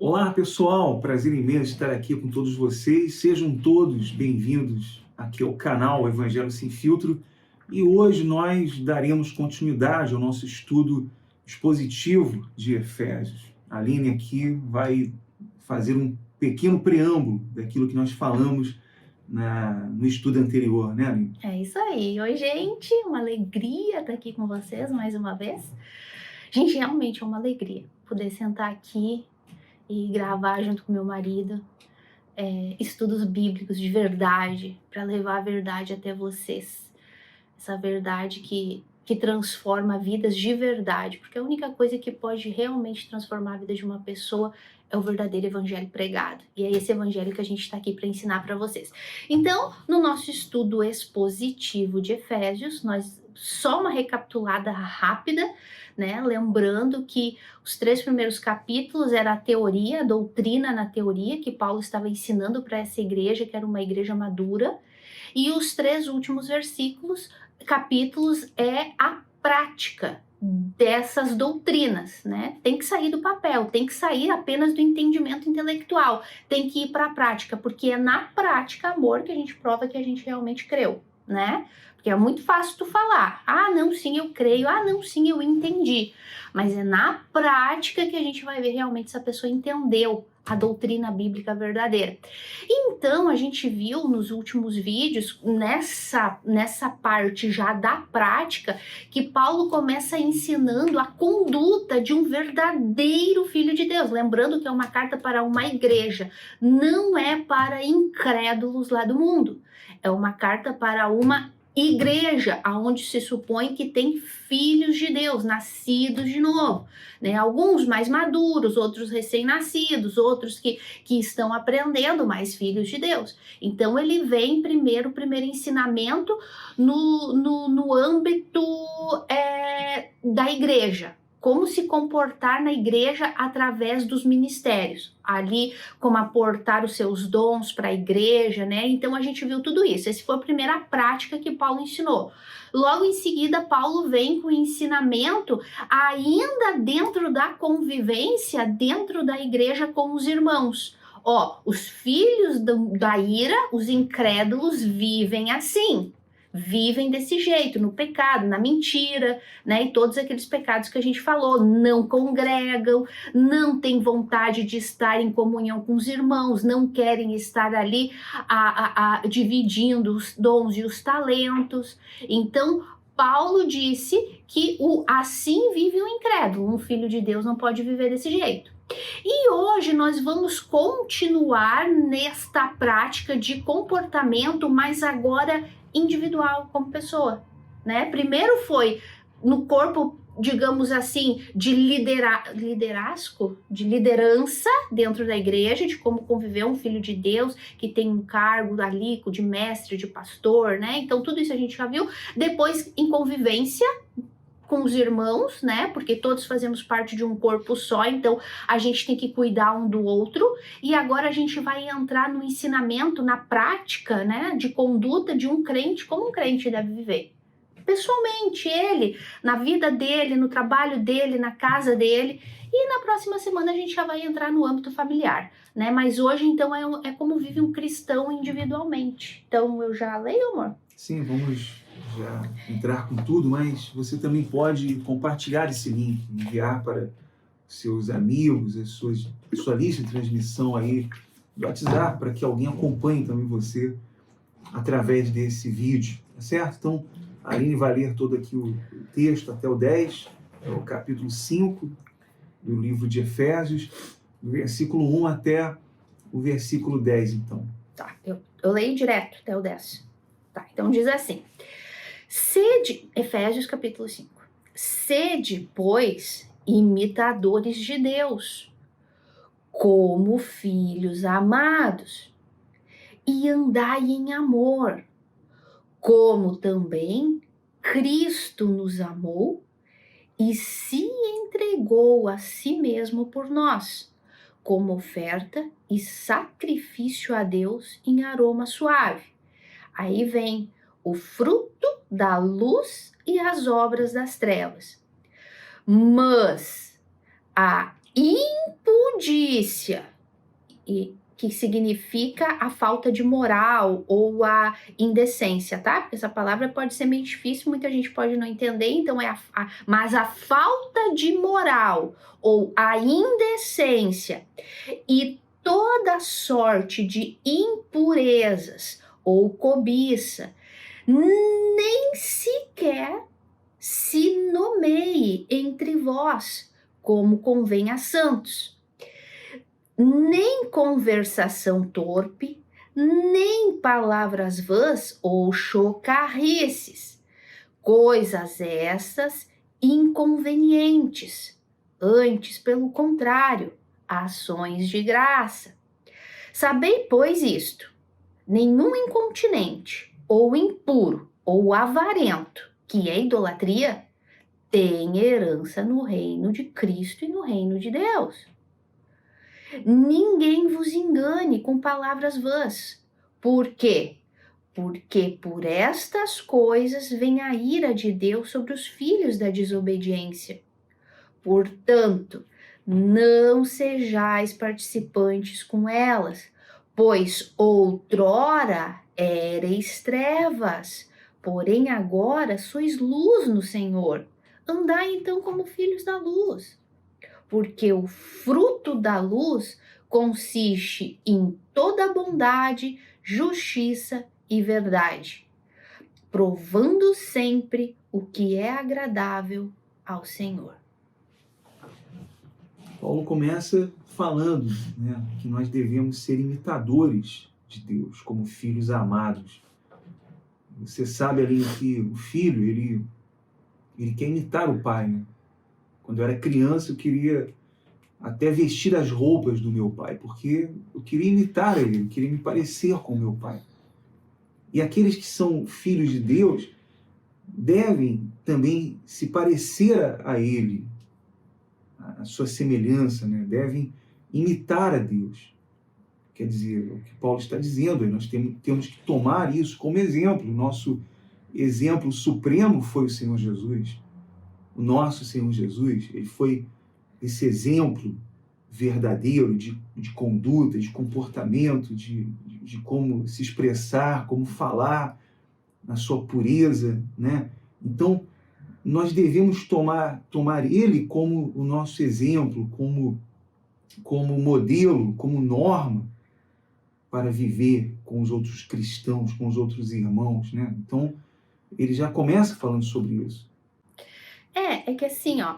Olá, pessoal! Prazer imenso estar aqui com todos vocês. Sejam todos bem-vindos aqui ao canal Evangelho Sem Filtro. E hoje nós daremos continuidade ao nosso estudo expositivo de Efésios. A Aline aqui vai fazer um pequeno preâmbulo daquilo que nós falamos no estudo anterior, né, Aline? É isso aí. Oi, gente, uma alegria estar aqui com vocês mais uma vez. Gente, realmente é uma alegria poder sentar aqui e gravar junto com meu marido estudos bíblicos de verdade, para levar a verdade até vocês. Essa verdade que transforma vidas de verdade, porque a única coisa que pode realmente transformar a vida de uma pessoa é o verdadeiro evangelho pregado. E é esse evangelho que a gente está aqui para ensinar para vocês. Então, no nosso estudo expositivo de Efésios, só uma recapitulada rápida, né? Lembrando que os 3 primeiros capítulos era a teoria, a doutrina na teoria que Paulo estava ensinando para essa igreja, que era uma igreja madura. E os 3 últimos capítulos é a prática dessas doutrinas, né? Tem que sair do papel, tem que sair apenas do entendimento intelectual, tem que ir para a prática, porque é na prática, amor, que a gente prova que a gente realmente creu, né? Porque é muito fácil tu falar, ah, não, sim, eu creio, ah, não, sim, eu entendi. Mas é na prática que a gente vai ver realmente se a pessoa entendeu a doutrina bíblica verdadeira. Então, a gente viu nos últimos vídeos, nessa parte já da prática, que Paulo começa ensinando a conduta de um verdadeiro filho de Deus. Lembrando que é uma carta para uma igreja, não é para incrédulos lá do mundo. É uma carta para uma igreja, aonde se supõe que tem filhos de Deus, nascidos de novo, né? Alguns mais maduros, outros recém-nascidos, outros que estão aprendendo, mais filhos de Deus. Então ele vem primeiro, o primeiro ensinamento no âmbito da igreja. Como se comportar na igreja através dos ministérios. Ali, como aportar os seus dons para a igreja, né? Então a gente viu tudo isso. Essa foi a primeira prática que Paulo ensinou. Logo em seguida, Paulo vem com o ensinamento ainda dentro da convivência, dentro da igreja com os irmãos. Ó, os filhos da ira, os incrédulos, vivem assim. Vivem desse jeito, no pecado, na mentira, né? E todos aqueles pecados que a gente falou, não congregam, não têm vontade de estar em comunhão com os irmãos, não querem estar ali dividindo os dons e os talentos. Então, Paulo disse que assim vive o incrédulo, um filho de Deus não pode viver desse jeito. E hoje nós vamos continuar nesta prática de comportamento, mas agora individual, como pessoa, né? Primeiro foi no corpo, digamos assim, de liderança dentro da igreja, de como conviver um filho de Deus que tem um cargo ali de mestre, de pastor, né? Então tudo isso a gente já viu. Depois em convivência com os irmãos, né? Porque todos fazemos parte de um corpo só, então a gente tem que cuidar um do outro. E agora a gente vai entrar no ensinamento, na prática, né? De conduta de um crente, como um crente deve viver. Pessoalmente, ele, na vida dele, no trabalho dele, na casa dele. E na próxima semana a gente já vai entrar no âmbito familiar, né? Mas hoje, então, é como vive um cristão individualmente. Então, eu já leio, amor? Sim, vamos já entrar com tudo, mas você também pode compartilhar esse link, enviar para seus amigos, a sua lista de transmissão aí do WhatsApp, para que alguém acompanhe também você através desse vídeo, tá certo? Então, a Aline vai ler todo aqui o texto até o 10, é o capítulo 5 do livro de Efésios, do versículo 1 até o versículo 10, então. Tá, eu leio direto até o 10. Tá, então diz assim: Efésios capítulo 5. Sede, pois, imitadores de Deus, como filhos amados, e andai em amor, como também Cristo nos amou e se entregou a si mesmo por nós, como oferta e sacrifício a Deus em aroma suave. Aí vem o fruto da luz e as obras das trevas. Mas a impudícia, e que significa a falta de moral ou a indecência, tá? Porque essa palavra pode ser meio difícil, muita gente pode não entender, então mas a falta de moral ou a indecência e toda sorte de impurezas ou cobiça, nem sequer se nomeie entre vós, como convém a santos. Nem conversação torpe, nem palavras vãs ou chocarrices, coisas estas inconvenientes, antes, pelo contrário, ações de graça. Sabei, pois, isto: nenhum incontinente, ou impuro, ou avarento, que é idolatria, tem herança no reino de Cristo e no reino de Deus. Ninguém vos engane com palavras vãs. Por quê? Porque por estas coisas vem a ira de Deus sobre os filhos da desobediência. Portanto, não sejais participantes com elas, pois outrora éreis trevas, porém agora sois luz no Senhor. Andai então como filhos da luz. Porque o fruto da luz consiste em toda bondade, justiça e verdade, provando sempre o que é agradável ao Senhor. Paulo começa falando, né, que nós devemos ser imitadores de Deus, como filhos amados. Você sabe ali que o filho, ele quer imitar o pai, né? Quando eu era criança, eu queria até vestir as roupas do meu pai, porque eu queria imitar ele, eu queria me parecer com o meu pai. E aqueles que são filhos de Deus devem também se parecer a ele, a sua semelhança, né? Devem imitar a Deus. Quer dizer, o que Paulo está dizendo, nós temos que tomar isso como exemplo. O nosso exemplo supremo foi o Senhor Jesus. O nosso Senhor Jesus, ele foi esse exemplo verdadeiro de conduta, de comportamento, de como se expressar, como falar, na sua pureza, né? Então, nós devemos tomar ele como o nosso exemplo, como modelo, como norma para viver com os outros cristãos, com os outros irmãos, né? Então, ele já começa falando sobre isso. É que assim, ó,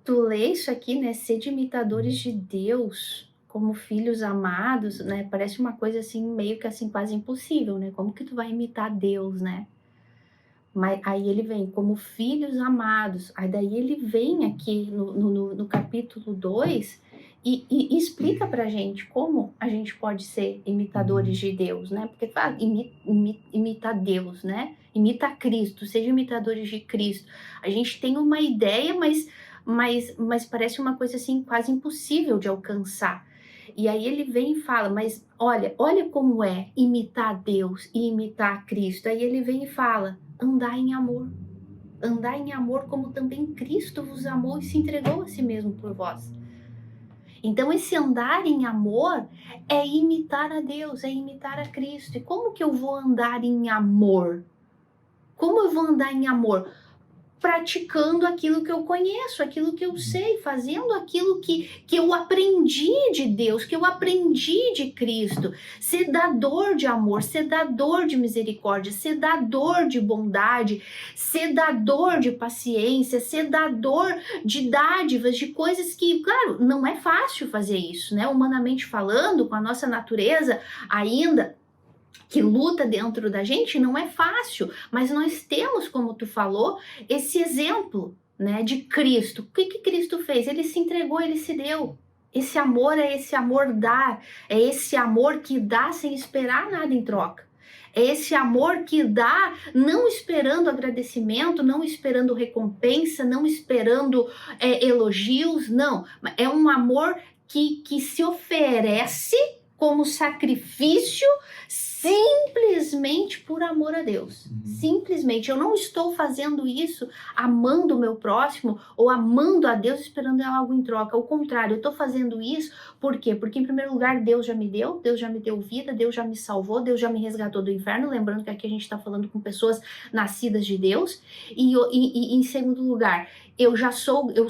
tu lê isso aqui, né, ser de imitadores de Deus, como filhos amados, né, parece uma coisa assim, meio que assim, quase impossível, né, como que tu vai imitar Deus, né? Mas aí ele vem como filhos amados, aí daí ele vem aqui no capítulo 2 e explica pra gente como a gente pode ser imitadores de Deus, né? Porque fala, imita Deus, né? Imita Cristo, seja imitadores de Cristo. A gente tem uma ideia, mas parece uma coisa assim quase impossível de alcançar. E aí ele vem e fala, mas olha como é imitar Deus e imitar Cristo. Aí ele vem e fala, andar em amor. Andar em amor como também Cristo vos amou e se entregou a si mesmo por vós. Então esse andar em amor é imitar a Deus, é imitar a Cristo. E como que eu vou andar em amor? Como eu vou andar em amor? Praticando aquilo que eu conheço, aquilo que eu sei, fazendo aquilo que eu aprendi de Deus, que eu aprendi de Cristo. Ser dador de amor, ser dador de misericórdia, ser dador de bondade, ser dador de paciência, ser dador de dádivas, de coisas que, claro, não é fácil fazer isso, né? Humanamente falando, com a nossa natureza ainda que luta dentro da gente, não é fácil, mas nós temos, como tu falou, esse exemplo, né, de Cristo. O que Cristo fez? Ele se entregou, ele se deu. Esse amor é esse amor dar, é esse amor que dá sem esperar nada em troca. É esse amor que dá não esperando agradecimento, não esperando recompensa, não esperando elogios, não. É um amor que se oferece como sacrifício simplesmente por amor a Deus. Simplesmente. Eu não estou fazendo isso amando o meu próximo ou amando a Deus esperando algo em troca. Ao contrário, eu estou fazendo isso por quê? Porque, em primeiro lugar, Deus já me deu vida, Deus já me salvou, Deus já me resgatou do inferno. Lembrando que aqui a gente está falando com pessoas nascidas de Deus. E em segundo lugar, eu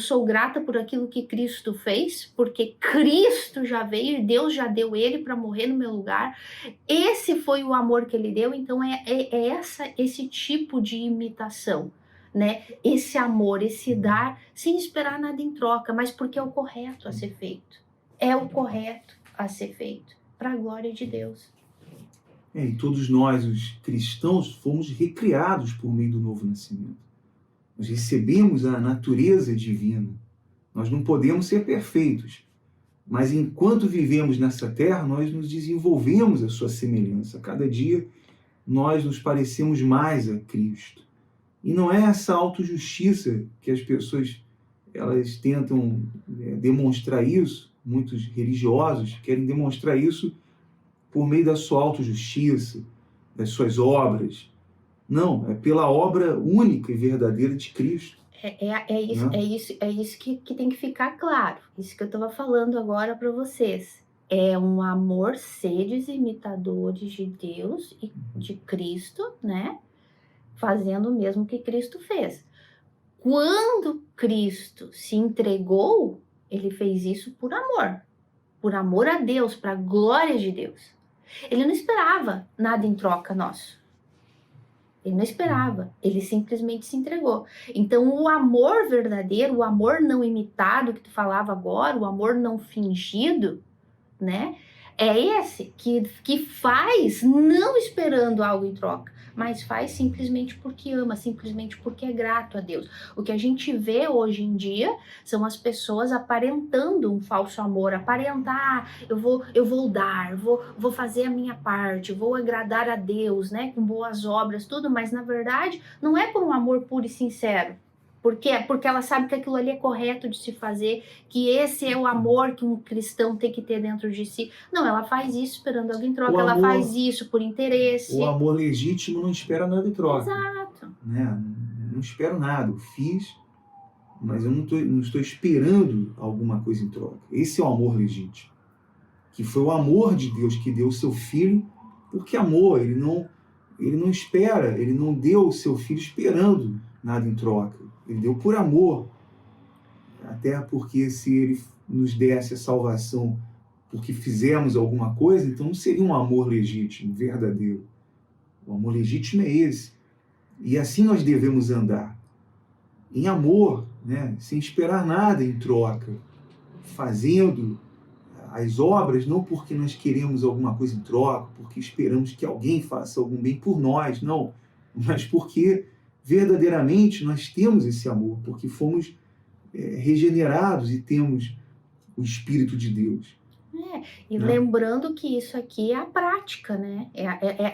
sou grata por aquilo que Cristo fez, porque Cristo já veio e Deus já deu ele para morrer no meu lugar. Esse foi o amor que ele deu, então esse tipo de imitação, né? Esse amor, esse dar, sem esperar nada em troca, mas porque é o correto a ser feito. É o correto a ser feito, para a glória de Deus. E todos nós, os cristãos, fomos recriados por meio do novo nascimento. Nós recebemos a natureza divina. Nós não podemos ser perfeitos, mas enquanto vivemos nessa terra, nós nos desenvolvemos a sua semelhança. Cada dia nós nos parecemos mais a Cristo. E não é essa autojustiça que as pessoas elas tentam demonstrar isso, muitos religiosos querem demonstrar isso por meio da sua autojustiça, das suas obras. Não, é pela obra única e verdadeira de Cristo. É isso que tem que ficar claro. Isso que eu estava falando agora para vocês. É um amor, seres imitadores de Deus e de Cristo, né? Fazendo o mesmo que Cristo fez. Quando Cristo se entregou, ele fez isso por amor a Deus, para a glória de Deus. Ele não esperava nada em troca nosso. Ele não esperava, ele simplesmente se entregou. Então, o amor verdadeiro, o amor não imitado que tu falava agora, o amor não fingido, né? É esse que faz não esperando algo em troca, mas faz simplesmente porque ama, simplesmente porque é grato a Deus. O que a gente vê hoje em dia são as pessoas aparentando um falso amor, aparentar, eu vou dar, vou fazer a minha parte, vou agradar a Deus, né, com boas obras, tudo, mas na verdade não é por um amor puro e sincero. Por quê? Porque ela sabe que aquilo ali é correto de se fazer, que esse é o amor que um cristão tem que ter dentro de si. Não, ela faz isso esperando alguém em troca, ela faz isso por interesse. O amor legítimo não espera nada em troca. Exato. Né? Não espero nada, eu fiz, mas eu não estou esperando alguma coisa em troca. Esse é o amor legítimo. Que foi o amor de Deus que deu o seu filho, porque amor, ele não espera, ele não deu o seu filho esperando nada em troca. Ele deu por amor. Até porque se ele nos desse a salvação porque fizemos alguma coisa, então não seria um amor legítimo, verdadeiro. O amor legítimo é esse. E assim nós devemos andar. Em amor, né? Sem esperar nada em troca. Fazendo as obras não porque nós queremos alguma coisa em troca, porque esperamos que alguém faça algum bem por nós, não. Mas porque verdadeiramente nós temos esse amor, porque fomos regenerados e temos o Espírito de Deus. Lembrando que isso aqui é a prática, né?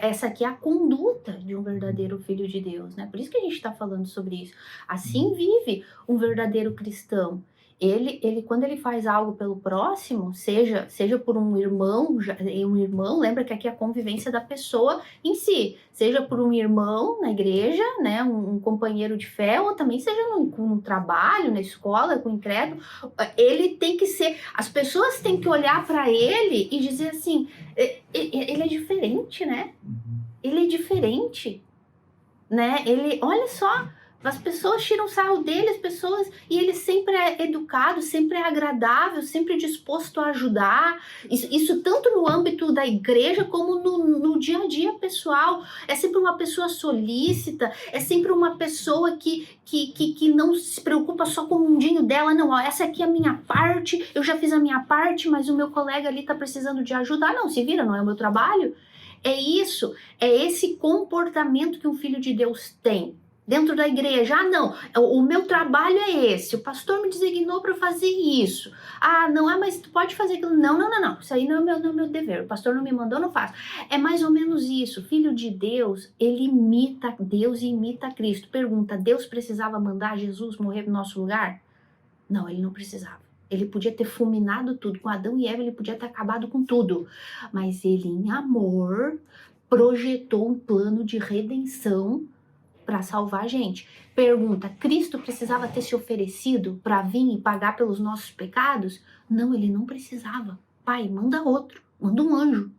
Essa aqui é a conduta de um verdadeiro filho de Deus, né? Por isso que a gente está falando sobre isso. Assim vive um verdadeiro cristão. Ele quando ele faz algo pelo próximo, seja por um irmão, lembra que aqui é a convivência da pessoa em si, seja por um irmão na igreja, né, um companheiro de fé, ou também seja no trabalho, na escola, com o incrédulo, ele tem que ser, as pessoas têm que olhar para ele e dizer assim, ele é diferente, né? Ele é diferente, né? Ele, olha só, as pessoas tiram sarro dele, e ele sempre é educado, sempre é agradável, sempre disposto a ajudar. Isso tanto no âmbito da igreja como no dia a dia pessoal. É sempre uma pessoa solícita, é sempre uma pessoa que não se preocupa só com o mundinho dela. Não, ó, essa aqui é a minha parte, eu já fiz a minha parte, mas o meu colega ali tá precisando de ajuda. Ah, não, se vira, não é o meu trabalho. É isso, é esse comportamento que um filho de Deus tem. Dentro da igreja, não, o meu trabalho é esse, o pastor me designou para fazer isso. Não, mas tu pode fazer aquilo. Não, isso aí não é meu dever, o pastor não me mandou, não faço. É mais ou menos isso, filho de Deus, ele imita Deus e imita Cristo. Pergunta, Deus precisava mandar Jesus morrer no nosso lugar? Não, ele não precisava. Ele podia ter fulminado tudo, com Adão e Eva ele podia ter acabado com tudo. Mas ele, em amor, projetou um plano de redenção para salvar a gente. Pergunta, Cristo precisava ter se oferecido para vir e pagar pelos nossos pecados? Não, ele não precisava. Pai, manda outro, manda um anjo.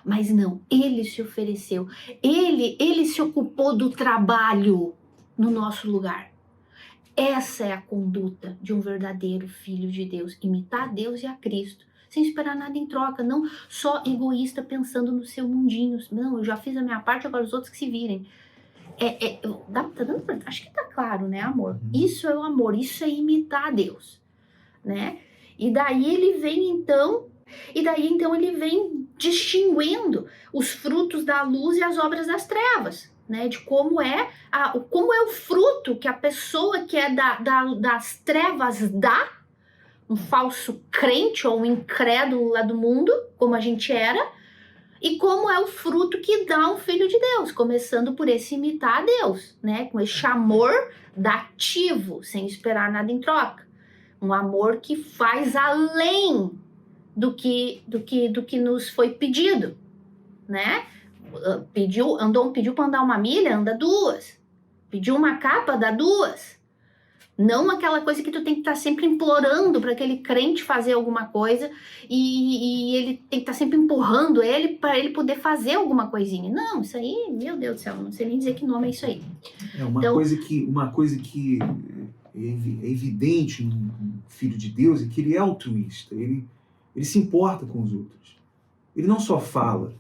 Mas não, ele se ofereceu. Ele se ocupou do trabalho no nosso lugar. Essa é a conduta de um verdadeiro filho de Deus. Imitar a Deus e a Cristo, sem esperar nada em troca. Não só egoísta pensando no seu mundinho. Não, eu já fiz a minha parte, agora os outros que se virem. Acho que tá claro, né, amor? Isso é o amor, isso é imitar a Deus, né? E daí então ele vem distinguindo os frutos da luz e as obras das trevas, né? De como é o fruto que a pessoa que é das trevas dá, um falso crente ou um incrédulo lá do mundo, como a gente era, e como é o fruto que dá um filho de Deus, começando por esse imitar a Deus, né? Com esse amor dativo, sem esperar nada em troca. Um amor que faz além do que nos foi pedido, né? Pediu para andar 1 milha, anda 2. Pediu uma capa, dá 2. Não aquela coisa que tu tem que estar sempre implorando para aquele crente fazer alguma coisa e ele tem que estar sempre empurrando ele para ele poder fazer alguma coisinha. Não, isso aí, meu Deus do céu, não sei nem dizer que nome é isso aí. Uma coisa que é evidente num filho de Deus é que ele é altruísta, ele se importa com os outros. Ele não só fala.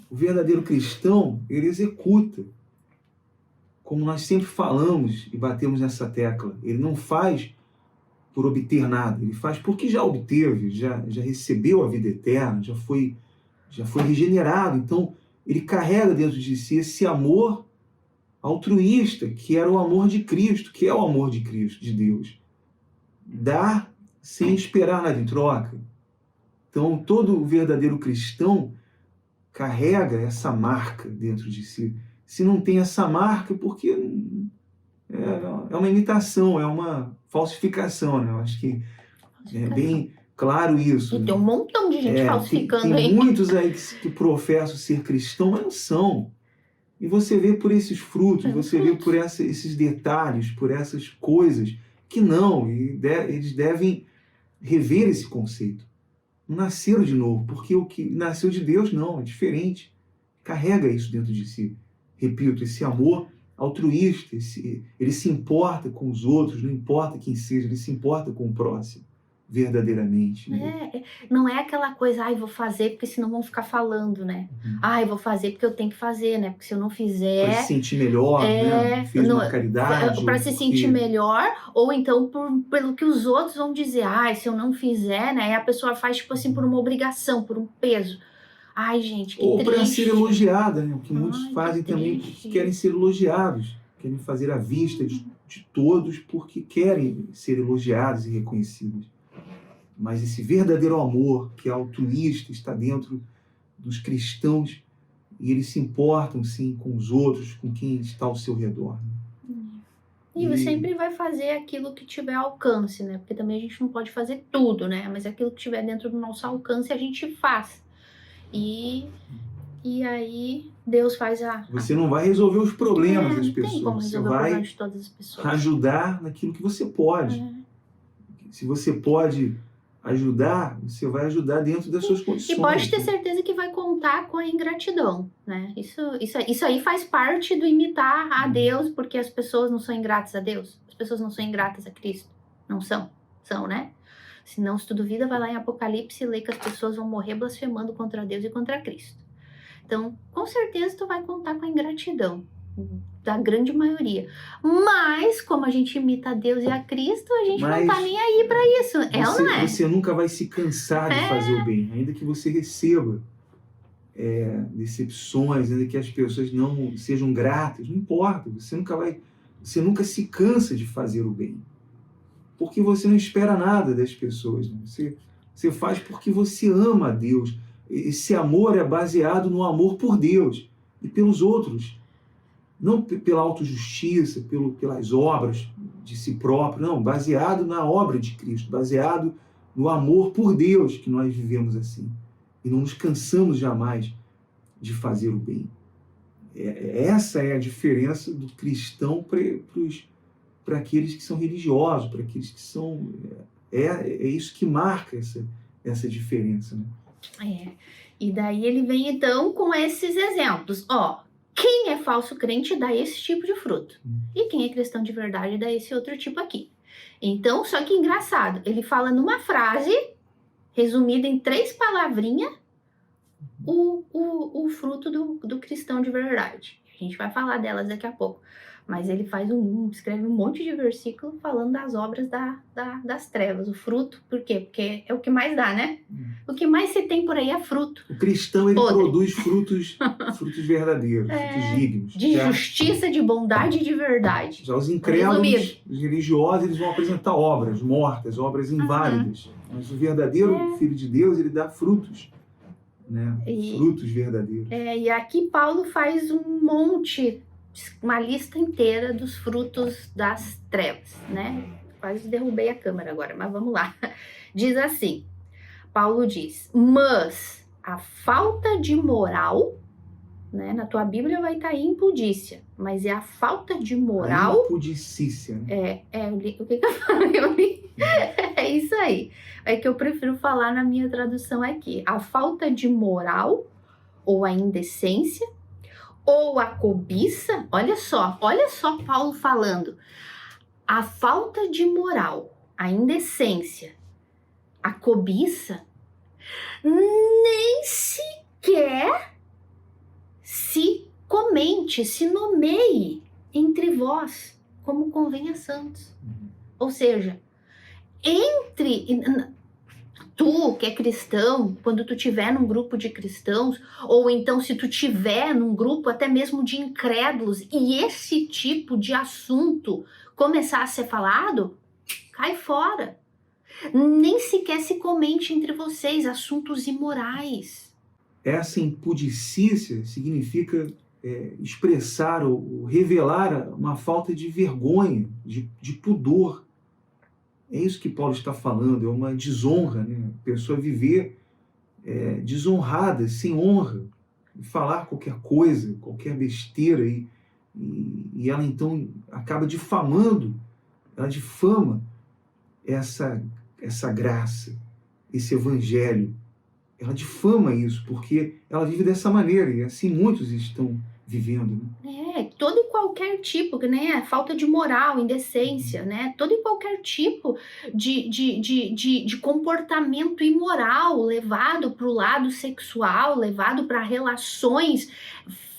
O verdadeiro cristão, ele executa. Como nós sempre falamos e batemos nessa tecla, ele não faz por obter nada, ele faz porque já obteve, já recebeu a vida eterna, já foi regenerado. Então, ele carrega dentro de si esse amor altruísta, que era o amor de Cristo, que é o amor de Cristo, de Deus. Dar sem esperar nada em troca. Então, todo verdadeiro cristão carrega essa marca dentro de si. Se não tem essa marca, porque é uma imitação, é uma falsificação, né? Eu acho que é bem claro isso. E tem um montão de gente falsificando aí. Tem muitos aí que professam ser cristão, mas não são. E você vê por esses frutos, você vê por esses detalhes, por essas coisas, que não, eles devem rever esse conceito. Não nasceram de novo, porque o que nasceu de Deus, não, é diferente. Carrega isso dentro de si. Repito, esse amor altruísta, ele se importa com os outros, não importa quem seja, ele se importa com o próximo, verdadeiramente. Né? Não é aquela coisa, vou fazer porque senão vão ficar falando, né? Vou fazer porque eu tenho que fazer, né? Porque se eu não fizer... Para se sentir melhor, né? Fez uma caridade. Para se sentir melhor, ou então pelo que os outros vão dizer. Se eu não fizer, né? Aí a pessoa faz tipo assim por uma obrigação, por um peso. Gente, que triste. Ou para ser elogiada, né? O que muitos fazem também, que querem ser elogiados, querem fazer à vista de todos porque querem ser elogiados e reconhecidos. Mas esse verdadeiro amor, que é altruísta, está dentro dos cristãos e eles se importam, sim, com os outros, com quem está ao seu redor. Né? E sempre vai fazer aquilo que tiver alcance, né? Porque também a gente não pode fazer tudo, né? Mas aquilo que tiver dentro do nosso alcance a gente faz. E aí Deus faz Você não vai resolver os problemas das pessoas. Tem como resolver o problema de todas as pessoas. Ajudar naquilo que você pode. Se você pode ajudar, você vai ajudar dentro das suas condições. E pode ter certeza que vai contar com a ingratidão, né? Isso aí faz parte do imitar a Deus, porque as pessoas não são ingratas a Deus. As pessoas não são ingratas a Cristo. Não são. São, né? Se não, se tu duvida, vai lá em Apocalipse e lê que as pessoas vão morrer blasfemando contra Deus e contra Cristo. Então, com certeza, tu vai contar com a ingratidão da grande maioria. Mas, como a gente imita a Deus e a Cristo, a gente não tá nem aí pra isso. Não é? Você nunca vai se cansar de fazer o bem, ainda que você receba decepções, ainda que as pessoas não sejam gratas, não importa. Você nunca se cansa de fazer o bem. Porque você não espera nada das pessoas. Né? Você faz porque você ama a Deus. Esse amor é baseado no amor por Deus e pelos outros. Não pela autojustiça, pelas obras de si próprio. Não, baseado na obra de Cristo. Baseado no amor por Deus que nós vivemos assim. E não nos cansamos jamais de fazer o bem. Essa é a diferença do cristão para aqueles que são religiosos, para aqueles que são... É isso que marca essa diferença, né? E daí ele vem então com esses exemplos. Ó, quem é falso crente dá esse tipo de fruto. E quem é cristão de verdade dá esse outro tipo aqui. Então, só que engraçado, ele fala numa frase, resumida em 3 palavrinhas, o fruto do cristão de verdade. A gente vai falar delas daqui a pouco. Mas ele escreve um monte de versículo falando das obras das trevas, o fruto. Por quê? Porque é o que mais dá, né? O que mais se tem por aí é fruto. O cristão, ele produz frutos verdadeiros, frutos dignos. De justiça, de bondade e de verdade. Já os incrédulos, os religiosos, eles vão apresentar obras mortas, obras inválidas. Mas o verdadeiro Filho de Deus, ele dá frutos. Né? Frutos verdadeiros. E aqui Paulo faz uma lista inteira dos frutos das trevas, né? Quase derrubei a câmera agora, mas vamos lá. Diz assim, Paulo diz, mas a falta de moral, né? Na tua Bíblia vai estar impudícia, mas é a falta de moral... A impudicícia. Né? O que eu falei? É isso aí. É que eu prefiro falar na minha tradução aqui. A falta de moral, ou a indecência, ou a cobiça, olha só Paulo falando, a falta de moral, a indecência, a cobiça, nem sequer se comente, se nomeie entre vós, como convém a santos. Ou seja, tu que é cristão, quando tu tiver num grupo de cristãos, ou então se tu tiver num grupo até mesmo de incrédulos, e esse tipo de assunto começar a ser falado, cai fora. Nem sequer se comente entre vocês assuntos imorais. Essa impudicícia significa expressar ou revelar uma falta de vergonha, de pudor. É isso que Paulo está falando, é uma desonra, né? A pessoa viver desonrada, sem honra, falar qualquer coisa, qualquer besteira, e ela então acaba difamando, ela difama essa graça, esse evangelho. Ela difama isso, porque ela vive dessa maneira, e assim muitos estão vivendo. Né? Todo e qualquer tipo, né? Falta de moral, indecência, né? Todo e qualquer tipo de comportamento imoral levado para o lado sexual, levado para relações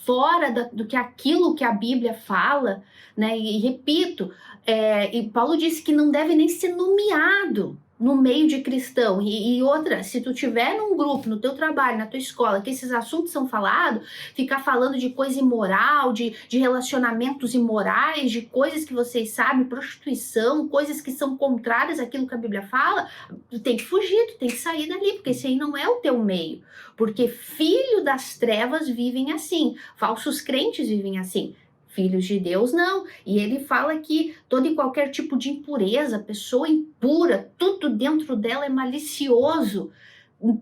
fora do que aquilo que a Bíblia fala, né? E repito, e Paulo disse que não deve nem ser nomeado no meio de cristão. E outra, se tu tiver num grupo, no teu trabalho, na tua escola, que esses assuntos são falados, ficar falando de coisa imoral, de relacionamentos imorais, de coisas que vocês sabem, prostituição, coisas que são contrárias àquilo que a Bíblia fala, tu tem que fugir, tu tem que sair dali, porque esse aí não é o teu meio. Porque filho das trevas vivem assim, falsos crentes vivem assim. Filhos de Deus, não. E ele fala que todo e qualquer tipo de impureza, pessoa impura, tudo dentro dela é malicioso.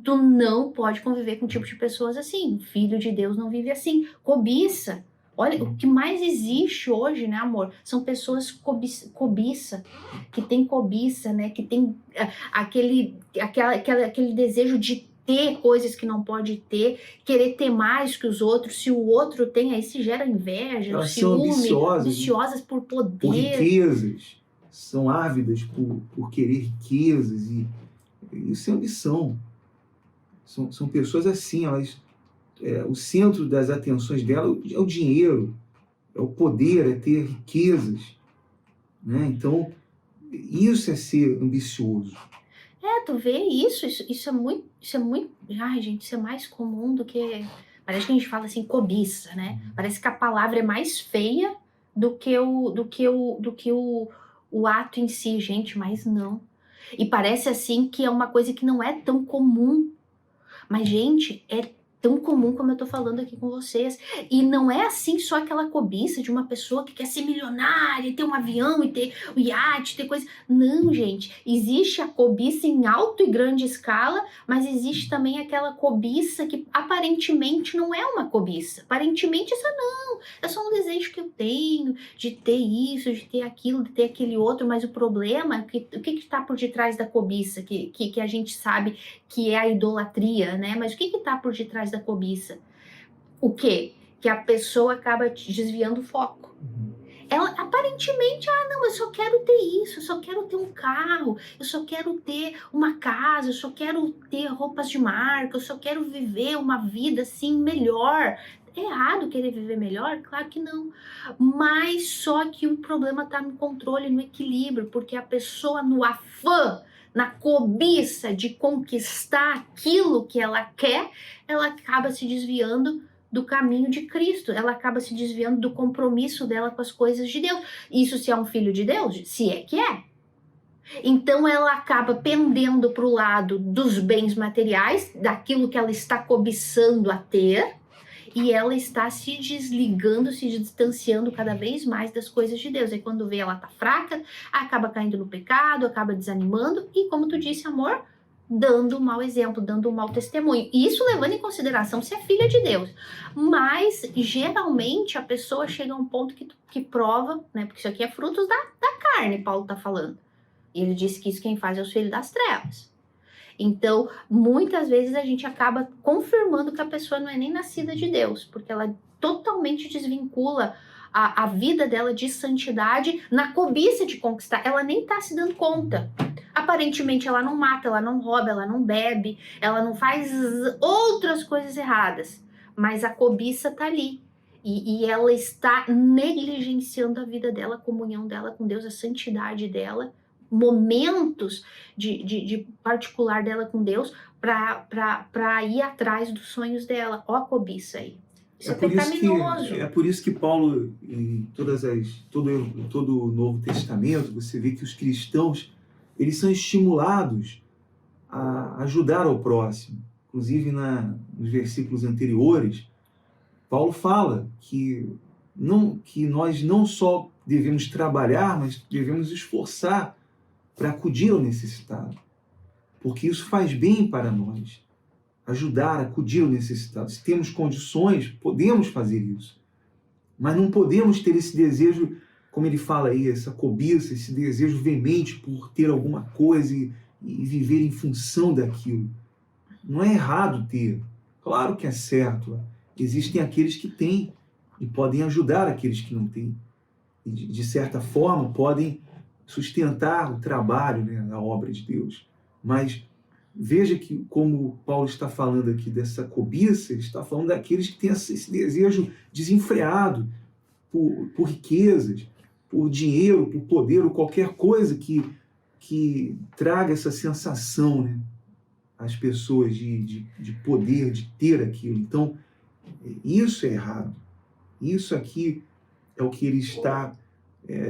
Tu não pode conviver com um tipo de pessoas assim. Filho de Deus não vive assim. Cobiça. Olha, o que mais existe hoje, né, amor? São pessoas cobiça, que tem cobiça, né? Que tem aquele desejo de ter coisas que não pode ter, querer ter mais que os outros. Se o outro tem, aí se gera inveja, elas ciúme, são ambiciosas por poder. Por riquezas, são ávidas por querer riquezas, e isso é ambição. São pessoas assim, o centro das atenções dela é o dinheiro, é o poder, é ter riquezas. Né? Então, isso é ser ambicioso. Tu vê isso é muito, ai gente, isso é mais comum do que, parece que a gente fala assim, cobiça, né? Parece que a palavra é mais feia do que o ato em si, gente, mas não. E parece assim que é uma coisa que não é tão comum, mas gente, é tão comum como eu tô falando aqui com vocês. E não é assim só aquela cobiça de uma pessoa que quer ser milionária, ter um avião e ter o iate, ter coisa. Não, gente. Existe a cobiça em alta e grande escala, mas existe também aquela cobiça que aparentemente não é uma cobiça. Aparentemente isso não. É só um desejo que eu tenho de ter isso, de ter aquilo, de ter aquele outro, mas o problema é que o que está por detrás da cobiça, que a gente sabe que é a idolatria, né? Mas o que está por detrás da cobiça? O quê? Que a pessoa acaba desviando o foco. Ela aparentemente, não, eu só quero ter isso, eu só quero ter um carro, eu só quero ter uma casa, eu só quero ter roupas de marca, eu só quero viver uma vida assim melhor. É errado querer viver melhor? Claro que não. Mas só que o problema está no controle, no equilíbrio, porque a pessoa no afã, na cobiça de conquistar aquilo que ela quer, ela acaba se desviando do caminho de Cristo, ela acaba se desviando do compromisso dela com as coisas de Deus. Isso se é um filho de Deus? Se é que é. Então ela acaba pendendo para o lado dos bens materiais, daquilo que ela está cobiçando a ter, e ela está se desligando, se distanciando cada vez mais das coisas de Deus. Aí quando vê ela tá fraca, acaba caindo no pecado, acaba desanimando e, como tu disse, amor, dando um mau exemplo, dando um mau testemunho. E isso levando em consideração se é filha de Deus. Mas, geralmente, a pessoa chega a um ponto que prova, né? Porque isso aqui é frutos da carne, Paulo tá falando. E ele disse que isso quem faz é os filhos das trevas. Então, muitas vezes a gente acaba confirmando que a pessoa não é nem nascida de Deus, porque ela totalmente desvincula a vida dela de santidade na cobiça de conquistar. Ela nem tá se dando conta. Aparentemente ela não mata, ela não rouba, ela não bebe, ela não faz outras coisas erradas, mas a cobiça tá ali. E ela está negligenciando a vida dela, a comunhão dela com Deus, a santidade dela, momentos de particular dela com Deus, para ir atrás dos sonhos dela. Ó a cobiça aí. Isso é pecaminoso. É por isso que Paulo, em todo o Novo Testamento, você vê que os cristãos, eles são estimulados a ajudar ao próximo. Inclusive, nos versículos anteriores, Paulo fala que nós não só devemos trabalhar, mas devemos esforçar para acudir ao necessitado. Porque isso faz bem para nós. Ajudar, acudir ao necessitado. Se temos condições, podemos fazer isso. Mas não podemos ter esse desejo, como ele fala aí, essa cobiça, esse desejo veemente por ter alguma coisa e viver em função daquilo. Não é errado ter. Claro que é certo. Existem aqueles que têm e podem ajudar aqueles que não têm. E, de certa forma, podem sustentar o trabalho, né, a obra de Deus. Mas veja que, como Paulo está falando aqui dessa cobiça, ele está falando daqueles que têm esse desejo desenfreado por riquezas, por dinheiro, por poder, ou qualquer coisa que traga essa sensação, né, às pessoas de poder, de ter aquilo. Então, isso é errado. Isso aqui é o que ele está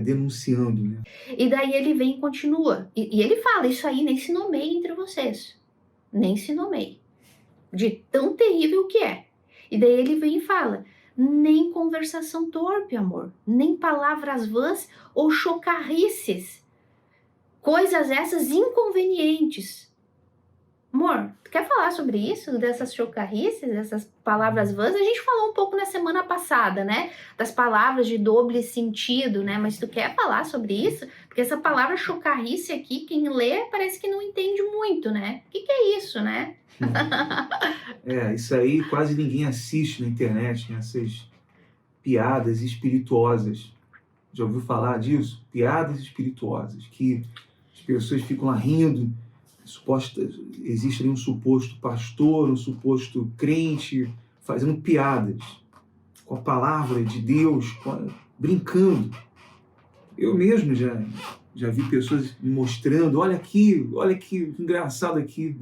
denunciando, né? E daí ele vem e continua. E ele fala, isso aí nem se nomeia entre vocês. Nem se nomeia. De tão terrível que é. E daí ele vem e fala, nem conversação torpe, amor. Nem palavras vãs ou chocarrices. Coisas essas inconvenientes. Amor, tu quer falar sobre isso? Dessas chocarrices, dessas palavras vãs? A gente falou um pouco na semana passada, né? Das palavras de doble sentido, né? Mas tu quer falar sobre isso? Porque essa palavra chocarrice aqui, quem lê, parece que não entende muito, né? O que é isso, né? Isso aí quase ninguém assiste na internet, né? Essas piadas espirituosas. Já ouviu falar disso? Piadas espirituosas, que as pessoas ficam lá rindo. Existe ali um suposto pastor, um suposto crente, fazendo piadas com a palavra de Deus, brincando. Eu mesmo já vi pessoas me mostrando, olha que engraçado aqui.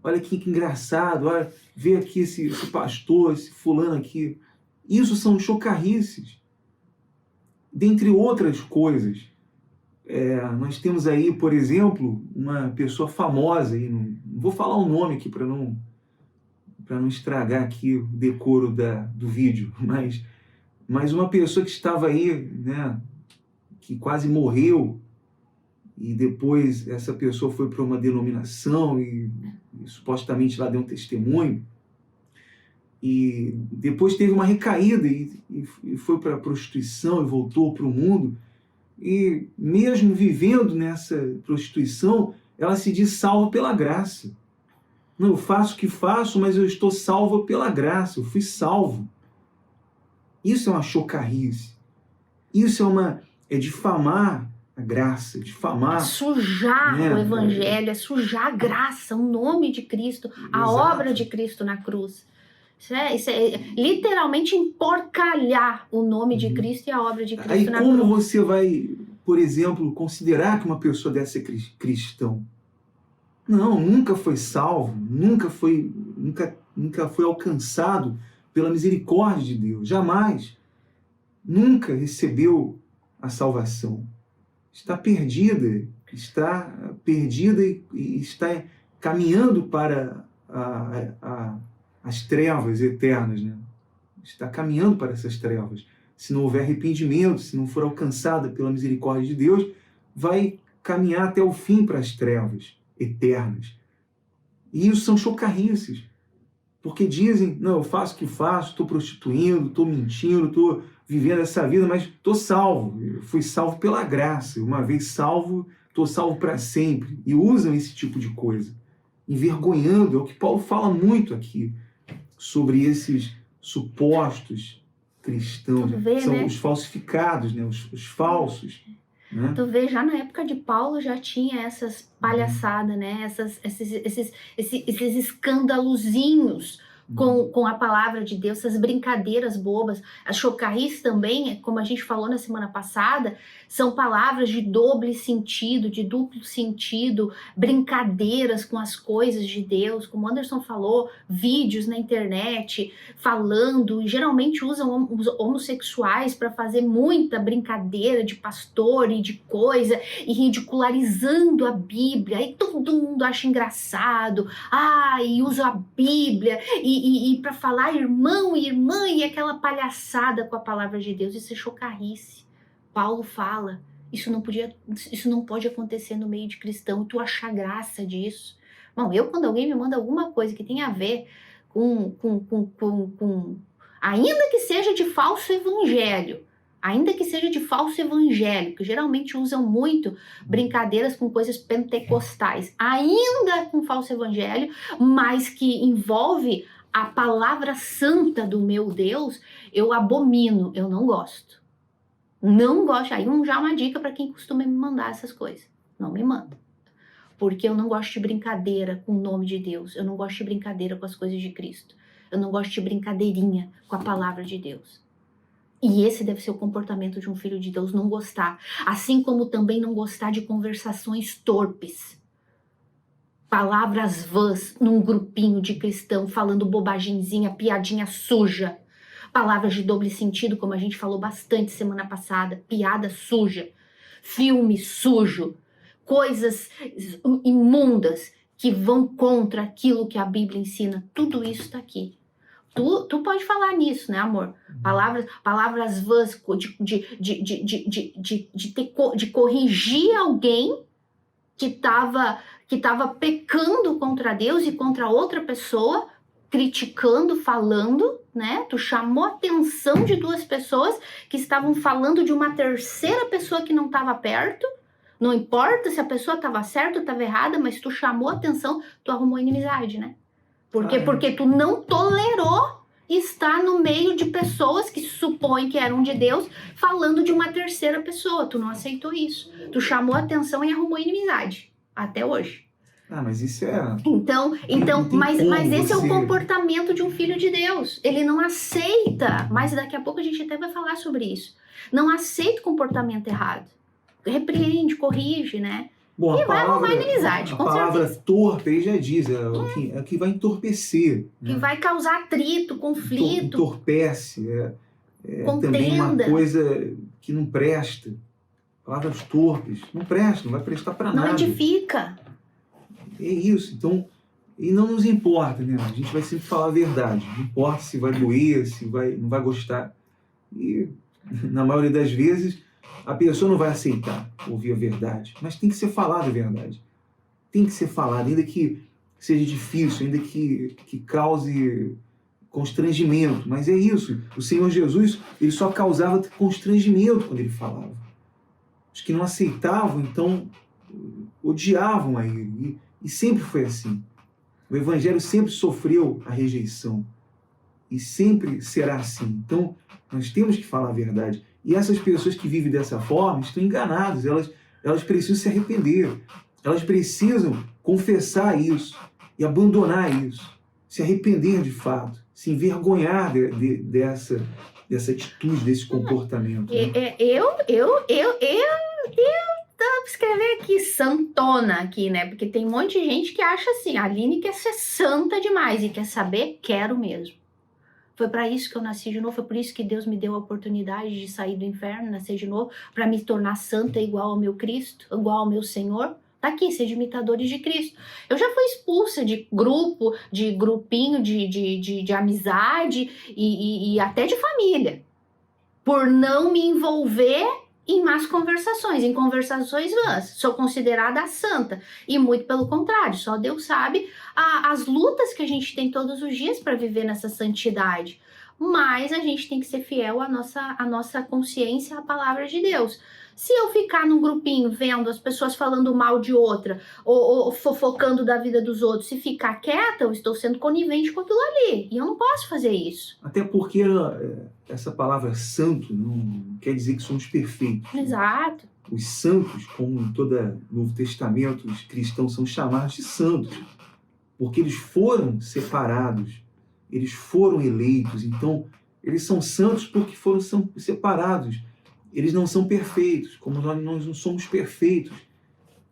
Olha aqui que engraçado, olha, vê aqui esse pastor, esse fulano aqui. Isso são chocarrices. Dentre outras coisas. Nós temos aí, por exemplo, uma pessoa famosa, aí, não vou falar o nome aqui para não para não estragar aqui o decoro do vídeo, mas uma pessoa que estava aí, né, que quase morreu, e depois essa pessoa foi para uma denominação e supostamente lá deu um testemunho, e depois teve uma recaída e foi para a prostituição e voltou para o mundo, e mesmo vivendo nessa prostituição, ela se diz salva pela graça. Não, eu faço o que faço, mas eu estou salva pela graça, eu fui salvo. Isso é uma chocarrice. Isso é difamar a graça, difamar... É sujar, né, o evangelho, é sujar a graça, o nome de Cristo, a Exato. obra de Cristo na cruz. Isso é literalmente emporcalhar o nome de Cristo e a obra de Cristo na cruz. Aí como você vai, por exemplo, considerar que uma pessoa dessa é cristão? Não, nunca foi salvo, nunca foi alcançado pela misericórdia de Deus, jamais. Nunca recebeu a salvação. Está perdida e está caminhando para as trevas eternas, né? Está caminhando para essas trevas. Se não houver arrependimento, se não for alcançada pela misericórdia de Deus, vai caminhar até o fim para as trevas eternas. E isso são chocarrices. Porque dizem, não, eu faço o que faço, estou prostituindo, estou mentindo, estou vivendo essa vida, mas estou salvo. Eu fui salvo pela graça. Uma vez salvo, estou salvo para sempre. E usam esse tipo de coisa. Envergonhando, é o que Paulo fala muito aqui, sobre esses supostos cristãos. São, né, os falsificados, né, os falsos. Né? Tu vê, já na época de Paulo já tinha essas palhaçadas, né? Esses escandalozinhos com a palavra de Deus, essas brincadeiras bobas. As chocarrices também, como a gente falou na semana passada, são palavras de duplo sentido, brincadeiras com as coisas de Deus, como o Anderson falou, vídeos na internet falando, e geralmente usam os homossexuais para fazer muita brincadeira de pastor e de coisa, e ridicularizando a Bíblia, aí todo mundo acha engraçado, e usa a Bíblia, e para falar irmão e irmã, e aquela palhaçada com a palavra de Deus. Isso é chocarrice. Paulo fala, isso não pode acontecer no meio de cristão, tu achar graça disso. Bom, quando alguém me manda alguma coisa que tenha a ver com ainda que seja de falso evangelho, que geralmente usam muito brincadeiras com coisas pentecostais, ainda com falso evangelho, mas que envolve a palavra santa do meu Deus, eu abomino, eu não gosto. Não gosto. Aí já uma dica para quem costuma me mandar essas coisas. Não me manda. Porque eu não gosto de brincadeira com o nome de Deus. Eu não gosto de brincadeira com as coisas de Cristo. Eu não gosto de brincadeirinha com a palavra de Deus. E esse deve ser o comportamento de um filho de Deus, não gostar. Assim como também não gostar de conversações torpes. Palavras vãs num grupinho de cristão falando bobagemzinha, piadinha suja. Palavras de doble sentido, como a gente falou bastante semana passada, piada suja, filme sujo, coisas imundas que vão contra aquilo que a Bíblia ensina. Tudo isso está aqui. Tu pode falar nisso, né, amor? Palavras vãs de corrigir alguém que estava pecando contra Deus e contra outra pessoa, criticando, falando, né? Tu chamou a atenção de duas pessoas que estavam falando de uma terceira pessoa que não estava perto. Não importa se a pessoa estava certa ou estava errada, mas tu chamou a atenção, tu arrumou inimizade, né? Porque tu não tolerou estar no meio de pessoas que se supõe que eram de Deus, falando de uma terceira pessoa. Tu não aceitou isso. Tu chamou a atenção e arrumou inimizade. Até hoje. Mas isso é... Mas esse é o comportamento de um filho de Deus. Ele não aceita, mas daqui a pouco a gente até vai falar sobre isso. Não aceita o comportamento errado. Repreende, corrige, né? Bom, e vai arrumar inimizade, com certeza. A palavra torpe aí já diz, é o que vai entorpecer. Que vai causar atrito, conflito. Entorpece, também uma coisa que não presta. Palavras torpes, não presta, não vai prestar para nada. Não edifica. É isso. Então, E não nos importa, né? A gente vai sempre falar a verdade. Não importa se vai doer, não vai gostar. E, na maioria das vezes, a pessoa não vai aceitar ouvir a verdade. Mas tem que ser falada a verdade. Tem que ser falada, ainda que seja difícil, ainda que cause constrangimento. Mas é isso. O Senhor Jesus, ele só causava constrangimento quando ele falava. Os que não aceitavam, então, odiavam a ele. E sempre foi assim. O Evangelho sempre sofreu a rejeição. E sempre será assim. Então, nós temos que falar a verdade. E essas pessoas que vivem dessa forma estão enganadas. Elas precisam se arrepender. Elas precisam confessar isso e abandonar isso. Se arrepender de fato. Se envergonhar dessa atitude, desse comportamento. Né? Eu escrever aqui santona aqui, né? Porque tem um monte de gente que acha assim, a Aline quer ser santa demais e quer saber, quero mesmo. Foi para isso que eu nasci de novo, foi por isso que Deus me deu a oportunidade de sair do inferno, nascer de novo, para me tornar santa igual ao meu Cristo, igual ao meu Senhor. Tá aqui, seja imitadores de Cristo. Eu já fui expulsa de grupo, de grupinho de amizade e até de família, por não me envolver em más conversações, em conversações vãs. Sou considerada santa. E muito pelo contrário, só Deus sabe as lutas que a gente tem todos os dias para viver nessa santidade. Mas a gente tem que ser fiel à nossa consciência, à palavra de Deus. Se eu ficar num grupinho vendo as pessoas falando mal de outra, ou fofocando da vida dos outros, se ficar quieta, eu estou sendo conivente com aquilo ali. E eu não posso fazer isso. Até porque essa palavra santo não quer dizer que somos perfeitos. Exato. Os santos, como em todo Novo Testamento, os cristãos são chamados de santos. Porque eles foram separados, eles foram eleitos. Então, eles são santos porque foram separados. Eles não são perfeitos, como nós não somos perfeitos.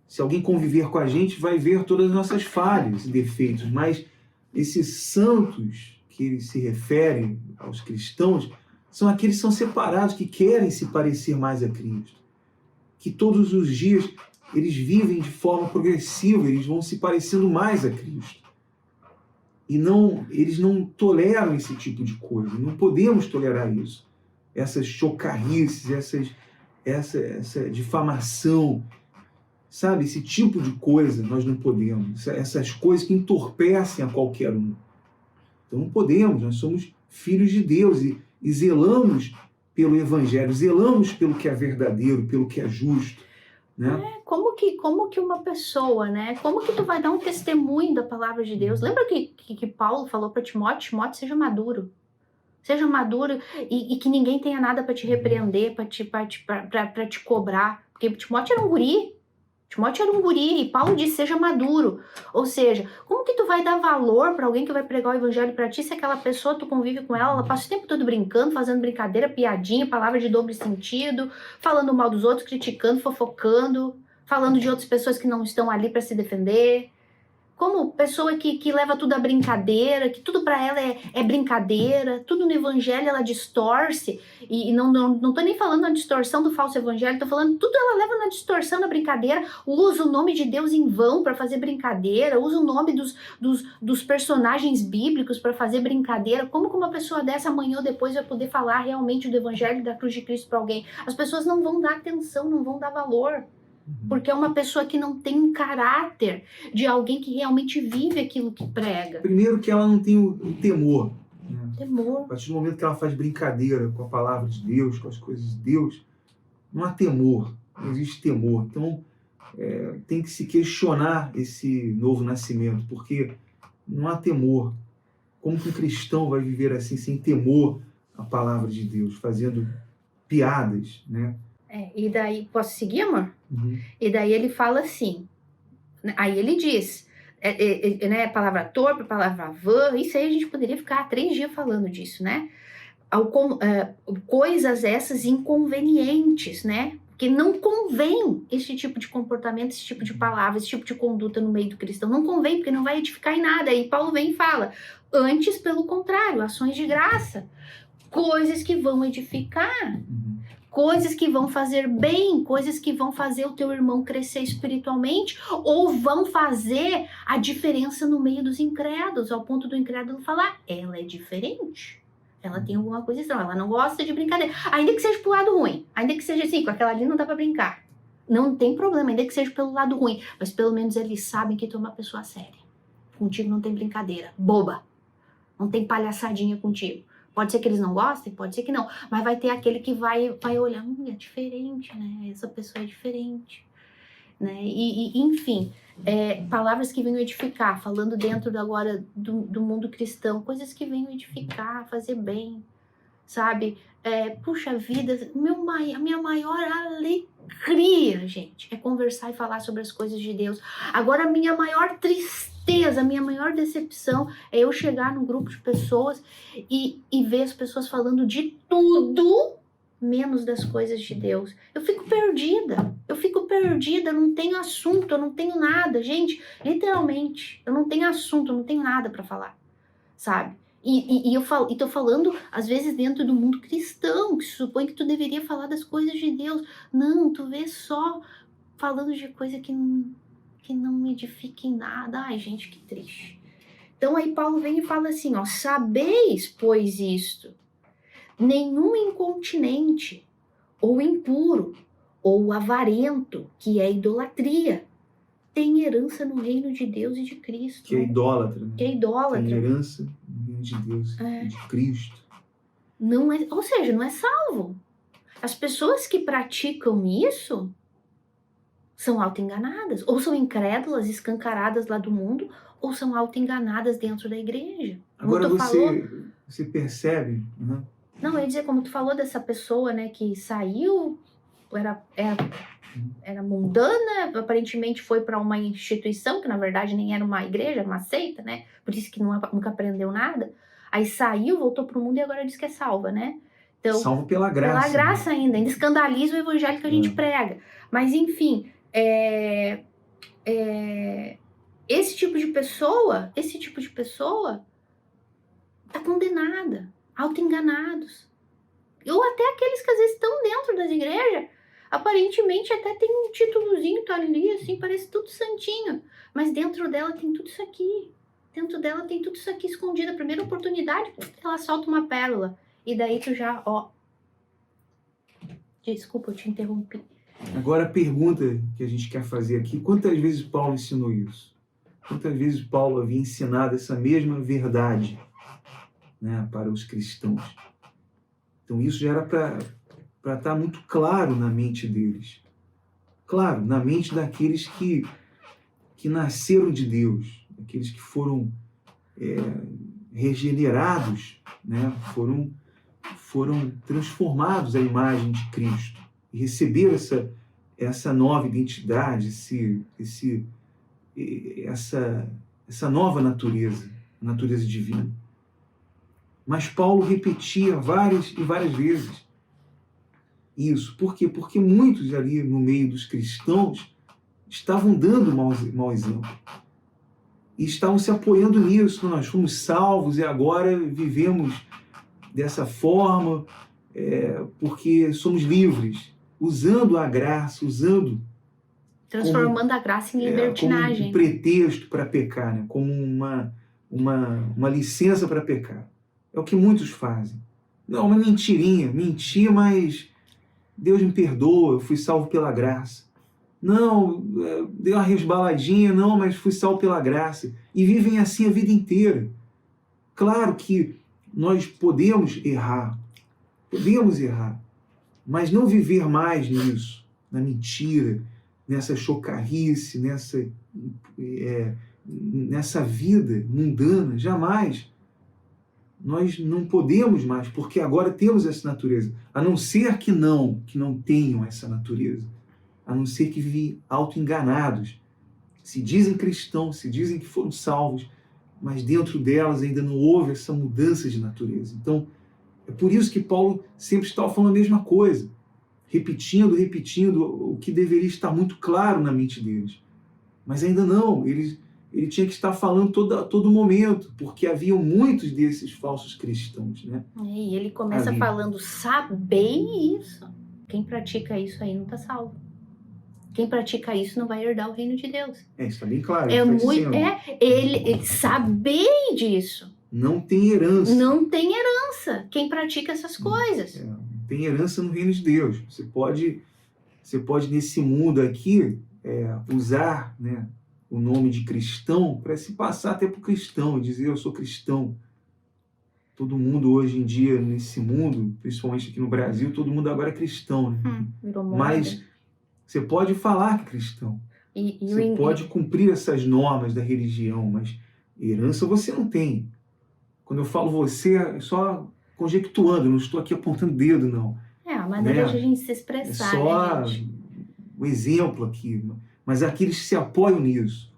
Se alguém conviver com a gente, vai ver todas as nossas falhas e defeitos. Mas esses santos que ele se refere aos cristãos são aqueles que são separados, que querem se parecer mais a Cristo. Que todos os dias eles vivem de forma progressiva, eles vão se parecendo mais a Cristo. E eles não toleram esse tipo de coisa. Não podemos tolerar isso. Essas chocarrices, essa difamação, sabe? Esse tipo de coisa nós não podemos. Essas coisas que entorpecem a qualquer um. Então não podemos, nós somos filhos de Deus e zelamos pelo Evangelho, zelamos pelo que é verdadeiro, pelo que é justo. Né? Como que uma pessoa, né? Como que tu vai dar um testemunho da palavra de Deus? Lembra que Paulo falou para Timóteo, seja maduro. Seja maduro e que ninguém tenha nada para te repreender, para te cobrar. Porque Timóteo era um guri. E Paulo disse, seja maduro. Ou seja, como que tu vai dar valor para alguém que vai pregar o evangelho para ti se aquela pessoa, tu convive com ela passa o tempo todo brincando, fazendo brincadeira, piadinha, palavra de doble sentido, falando mal dos outros, criticando, fofocando, falando de outras pessoas que não estão ali para se defender. Como pessoa que leva tudo à brincadeira, que tudo para ela é brincadeira, tudo no evangelho ela distorce, e não tô nem falando na distorção do falso evangelho, tô falando tudo ela leva na distorção, na brincadeira, usa o nome de Deus em vão para fazer brincadeira, usa o nome dos personagens bíblicos para fazer brincadeira. Como que uma pessoa dessa amanhã ou depois vai poder falar realmente do evangelho da cruz de Cristo para alguém? As pessoas não vão dar atenção, não vão dar valor. Porque é uma pessoa que não tem um caráter de alguém que realmente vive aquilo que prega. Primeiro que ela não tem o temor. Né? Temor. A partir do momento que ela faz brincadeira com a palavra de Deus, com as coisas de Deus, não há temor, não existe temor. Então, tem que se questionar esse novo nascimento, porque não há temor. Como que um cristão vai viver assim, sem temor à palavra de Deus, fazendo piadas, né? E daí, posso seguir, amor? Uhum. E daí ele fala assim, aí ele diz, né, palavra torpe, palavra vã, isso aí a gente poderia ficar 3 dias falando disso, né? Coisas essas inconvenientes, né? Que não convém esse tipo de comportamento, esse tipo de palavra, esse tipo de conduta no meio do cristão. Não convém, porque não vai edificar em nada. E Paulo vem e fala, antes, pelo contrário, ações de graça, coisas que vão edificar. Uhum. coisas que vão fazer bem, coisas que vão fazer o teu irmão crescer espiritualmente, ou vão fazer a diferença no meio dos incrédulos, ao ponto do incrédulo falar, ela é diferente. Ela tem alguma coisa estranha, ela não gosta de brincadeira. Ainda que seja pro lado ruim, ainda que seja assim, com aquela ali não dá pra brincar. Não tem problema, ainda que seja pelo lado ruim, mas pelo menos eles sabem que tu é uma pessoa séria. Contigo não tem brincadeira, boba. Não tem palhaçadinha contigo. Pode ser que eles não gostem, pode ser que não. Mas vai ter aquele que vai olhar, é diferente, né? Essa pessoa é diferente. Né? Enfim, palavras que venham edificar, falando dentro agora do mundo cristão, coisas que venham edificar, fazer bem, sabe? Puxa vida, a minha maior alegria, gente, é conversar e falar sobre as coisas de Deus. Agora, a minha maior tristeza, a minha maior decepção é eu chegar num grupo de pessoas e ver as pessoas falando de tudo, menos das coisas de Deus. Eu fico perdida, eu não tenho assunto, eu não tenho nada, gente, literalmente, eu não tenho assunto, eu não tenho nada para falar, sabe? E tô falando, às vezes, dentro do mundo cristão, que supõe que tu deveria falar das coisas de Deus. Não, tu vê só falando de coisa que não me edifica em nada. Ai, gente, que triste. Então aí Paulo vem e fala assim, ó, sabeis, pois isto, nenhum incontinente, ou impuro, ou avarento, que é idolatria, tem herança no reino de Deus e de Cristo. Que é idólatra. Né? Que é idólatra. Tem herança no reino de Deus e de Cristo. Não é, ou seja, não é salvo. As pessoas que praticam isso são autoenganadas, ou são incrédulas, escancaradas lá do mundo, ou são autoenganadas dentro da igreja. Como agora você percebe, né? Não, eu ia dizer, como tu falou dessa pessoa, né, que saiu, era mundana, aparentemente foi para uma instituição, que na verdade nem era uma igreja, era uma seita, né, por isso que nunca aprendeu nada, aí saiu, voltou pro mundo e agora diz que é salva, né. Então, salvo pela graça. Pela graça ainda escandaliza o evangelho que a gente prega. Mas enfim, esse tipo de pessoa tá condenada, autoenganados. Ou até aqueles que às vezes estão dentro das igrejas, aparentemente até tem um títulozinho, tá ali, assim, parece tudo santinho. Mas dentro dela tem tudo isso aqui. Dentro dela tem tudo isso aqui escondido. A primeira oportunidade, ela solta uma pérola. E daí tu já, ó... Desculpa, eu te interrompi. Agora a pergunta que a gente quer fazer aqui, quantas vezes Paulo ensinou isso? Quantas vezes Paulo havia ensinado essa mesma verdade, né, para os cristãos? Então isso já era para estar muito claro na mente deles. Claro, na mente daqueles que nasceram de Deus, aqueles que foram regenerados, né, foram transformados à imagem de Cristo e receberam essa nova identidade, essa nova natureza, a natureza divina. Mas Paulo repetia várias e várias vezes isso. Por quê? Porque muitos ali no meio dos cristãos estavam dando mau exemplo. E estavam se apoiando nisso. Nós fomos salvos e agora vivemos dessa forma porque somos livres. Usando a graça, transformando a graça em libertinagem. Como um pretexto para pecar, né? Como uma licença para pecar. É o que muitos fazem. Não, uma mentirinha. Menti, mas Deus me perdoa, eu fui salvo pela graça. Não, deu uma resbaladinha, não, mas fui salvo pela graça. E vivem assim a vida inteira. Claro que nós podemos errar, mas não viver mais nisso, na mentira, nessa chocarrice, nessa vida mundana, jamais. Nós não podemos mais, porque agora temos essa natureza. A não ser que não tenham essa natureza. A não ser que vivem autoenganados. Se dizem cristãos, se dizem que foram salvos, mas dentro delas ainda não houve essa mudança de natureza. Então, é por isso que Paulo sempre estava falando a mesma coisa. Repetindo o que deveria estar muito claro na mente deles. Mas ainda não, ele tinha que estar falando todo momento, porque haviam muitos desses falsos cristãos, né? E ele começa falando, sabei isso. Quem pratica isso aí não está salvo. Quem pratica isso não vai herdar o reino de Deus. Isso está bem claro. É Tá muito, dizendo, ele saber disso. não tem herança. Não tem herança quem pratica essas coisas. Não tem herança no reino de Deus. Você pode nesse mundo aqui, usar, né, o nome de cristão para se passar até por cristão, dizer eu sou cristão. Todo mundo hoje em dia, nesse mundo, principalmente aqui no Brasil, todo mundo agora é cristão, né? Virou moda. Mas você pode falar que é cristão. Você pode cumprir essas normas da religião, mas herança você não tem. Quando eu falo você, é só conjecturando, não estou aqui apontando dedo, não. É a maneira de a gente se expressar, é só né, gente? um exemplo aqui. Mas aqueles que se apoiam nisso,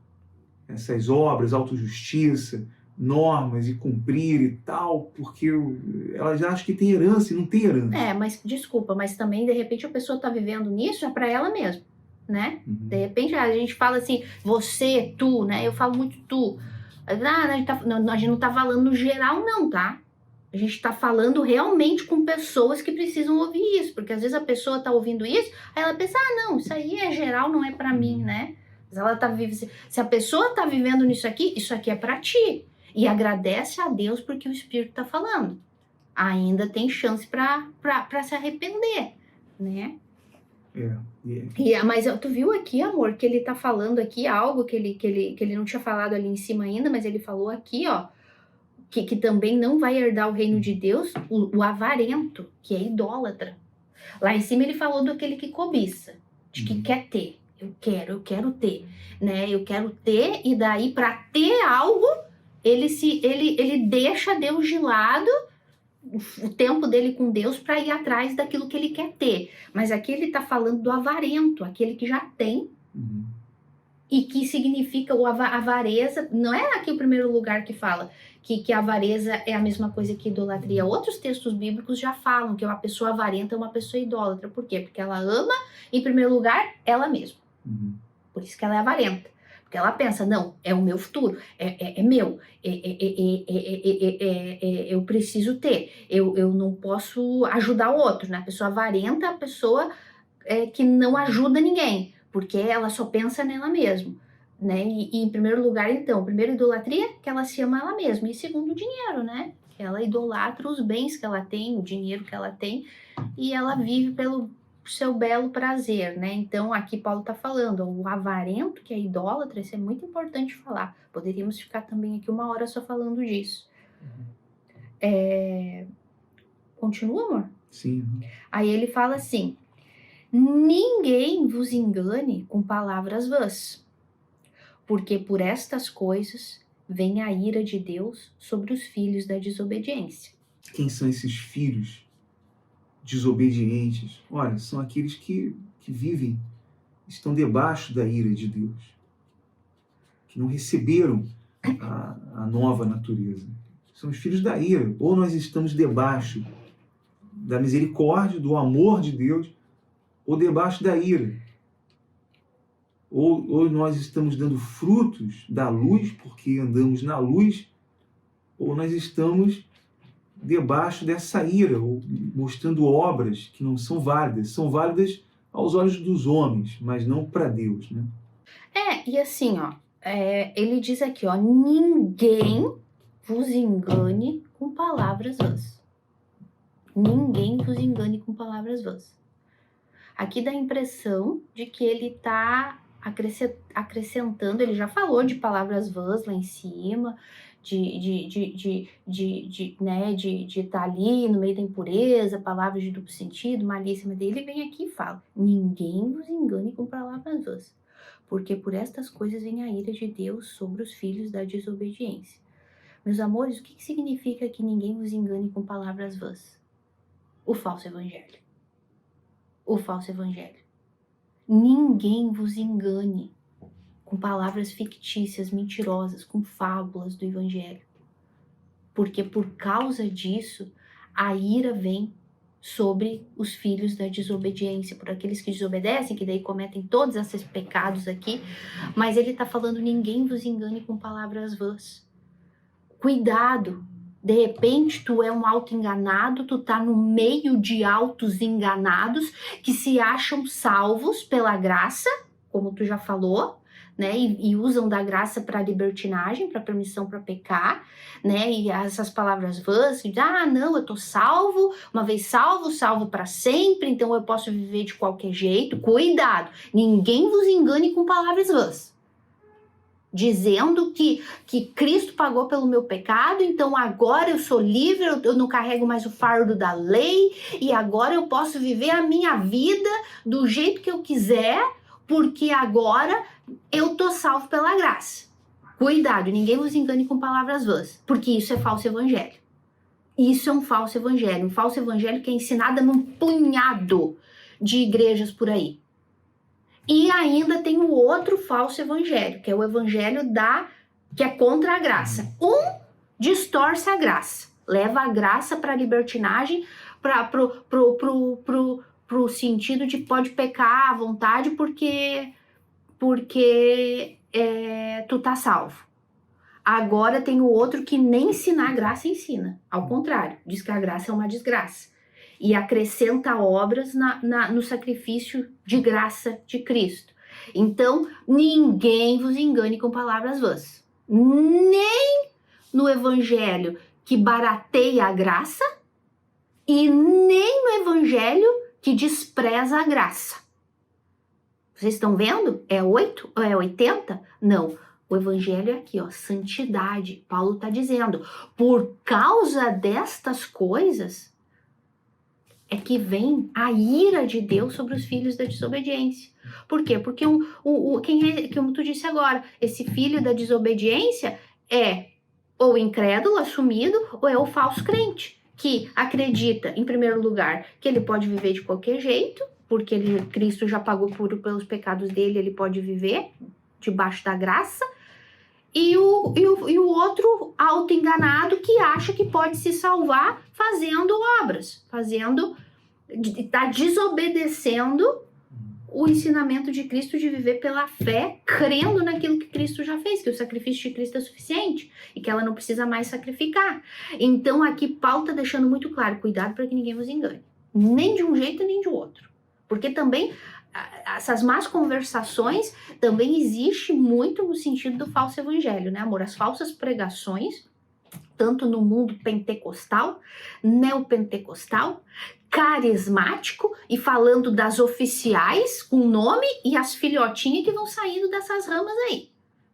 essas obras, autojustiça, normas e cumprir e tal, porque elas já acham que tem herança e não tem herança. Mas desculpa, mas também de repente a pessoa está vivendo nisso é para ela mesma, né? De repente a gente fala assim, você, tu, né? Eu falo muito tu. A gente não tá falando no geral não, tá? A gente tá falando realmente com pessoas que precisam ouvir isso, porque às vezes a pessoa tá ouvindo isso, aí ela pensa, não, isso aí é geral, não é para mim, né? Mas ela tá vivendo, se a pessoa tá vivendo nisso aqui, isso aqui é para ti. E agradece a Deus porque o Espírito está falando. Ainda tem chance para se arrepender, né? Mas tu viu aqui, amor, que ele tá falando aqui algo que ele não tinha falado ali em cima ainda, mas ele falou aqui, ó, que também não vai herdar o reino de Deus, o avarento, que é idólatra. Lá em cima ele falou daquele que cobiça, de que quer ter. Eu quero ter, né? Eu quero ter, e daí para ter algo, ele deixa Deus de lado, o tempo dele com Deus, para ir atrás daquilo que ele quer ter. Mas aqui ele está falando do avarento, aquele que já tem, e que significa a avareza. Não é aqui o primeiro lugar que fala que a avareza é a mesma coisa que idolatria. Outros textos bíblicos já falam que uma pessoa avarenta é uma pessoa idólatra. Por quê? Porque ela ama, em primeiro lugar, ela mesma. Por isso que ela é avarenta. Porque ela pensa, não, é o meu futuro, é meu, eu preciso ter, eu não posso ajudar o outro, né? A pessoa avarenta, a pessoa que não ajuda ninguém, porque ela só pensa nela mesma, né? E em primeiro lugar, então, primeiro idolatria, que ela se ama ela mesma, e segundo, o dinheiro, né? Que ela idolatra os bens que ela tem, o dinheiro que ela tem, e ela vive pelo seu belo prazer, né? Então aqui Paulo está falando, o avarento, que é idólatra, isso é muito importante falar. Poderíamos ficar também aqui 1 hora só falando disso. Continua, amor? Sim. Aí ele fala assim, ninguém vos engane com palavras vãs, porque por estas coisas vem a ira de Deus sobre os filhos da desobediência. Quem são esses filhos desobedientes? Olha, são aqueles que vivem, estão debaixo da ira de Deus, que não receberam a nova natureza. São os filhos da ira. Ou nós estamos debaixo da misericórdia, do amor de Deus, ou debaixo da ira. Ou nós estamos dando frutos da luz, porque andamos na luz, ou nós estamos debaixo dessa ira, ou mostrando obras que não são válidas. São válidas aos olhos dos homens, mas não para Deus, né? E assim, ó, ele diz aqui, ó, ninguém vos engane com palavras vãs. Ninguém vos engane com palavras vãs. Aqui dá a impressão de que ele está acrescentando, ele já falou de palavras vãs lá em cima, de estar ali no meio da impureza, palavras de duplo sentido, malícia, mas ele vem aqui e fala, ninguém vos engane com palavras vãs, porque por estas coisas vem a ira de Deus sobre os filhos da desobediência. Meus amores, o que significa que ninguém vos engane com palavras vãs? O falso evangelho. O falso evangelho. Ninguém vos engane com palavras fictícias, mentirosas, com fábulas do evangelho. Porque por causa disso, a ira vem sobre os filhos da desobediência, por aqueles que desobedecem, que daí cometem todos esses pecados aqui, mas ele está falando, ninguém vos engane com palavras vãs. Cuidado, De repente, tu é um auto-enganado, tu tá no meio de autos-enganados que se acham salvos pela graça, como tu já falou, né? E usam da graça para libertinagem, para permissão para pecar, né? E essas palavras vãs, não, eu tô salvo, uma vez salvo, salvo para sempre, então eu posso viver de qualquer jeito. Cuidado, ninguém vos engane com palavras vãs. Dizendo que Cristo pagou pelo meu pecado, então agora eu sou livre, eu não carrego mais o fardo da lei, e agora eu posso viver a minha vida do jeito que eu quiser, porque agora eu tô salvo pela graça. Cuidado, ninguém vos engane com palavras vãs, porque isso é falso evangelho. Isso é um falso evangelho que é ensinado num punhado de igrejas por aí. E ainda tem o outro falso evangelho, que é o evangelho que é contra a graça. Um distorce a graça, leva a graça para a libertinagem, pro sentido de pode pecar à vontade porque tu tá salvo. Agora tem o outro que nem ensinar a graça ensina. Ao contrário, diz que a graça é uma desgraça. E acrescenta obras no sacrifício de graça de Cristo. Então, ninguém vos engane com palavras vãs. Nem no evangelho que barateia a graça e nem no evangelho que despreza a graça. Vocês estão vendo? É 8 ou é 80? Não. O evangelho é aqui, ó, santidade. Paulo está dizendo, por causa destas coisas é que vem a ira de Deus sobre os filhos da desobediência. Por quê? Porque como tu disse agora, esse filho da desobediência é ou incrédulo assumido ou é o falso crente, que acredita, em primeiro lugar, que ele pode viver de qualquer jeito, porque Cristo já pagou pelos pecados dele, ele pode viver debaixo da graça, e o outro auto-enganado que acha que pode se salvar fazendo obras, tá desobedecendo o ensinamento de Cristo de viver pela fé, crendo naquilo que Cristo já fez, que o sacrifício de Cristo é suficiente e que ela não precisa mais sacrificar. Então aqui Paulo está deixando muito claro, cuidado para que ninguém vos engane, nem de um jeito nem de outro, porque também essas más conversações também existe muito no sentido do falso evangelho, né, amor? As falsas pregações, tanto no mundo pentecostal, neopentecostal, carismático, e falando das oficiais com nome e as filhotinhas que vão saindo dessas ramas aí,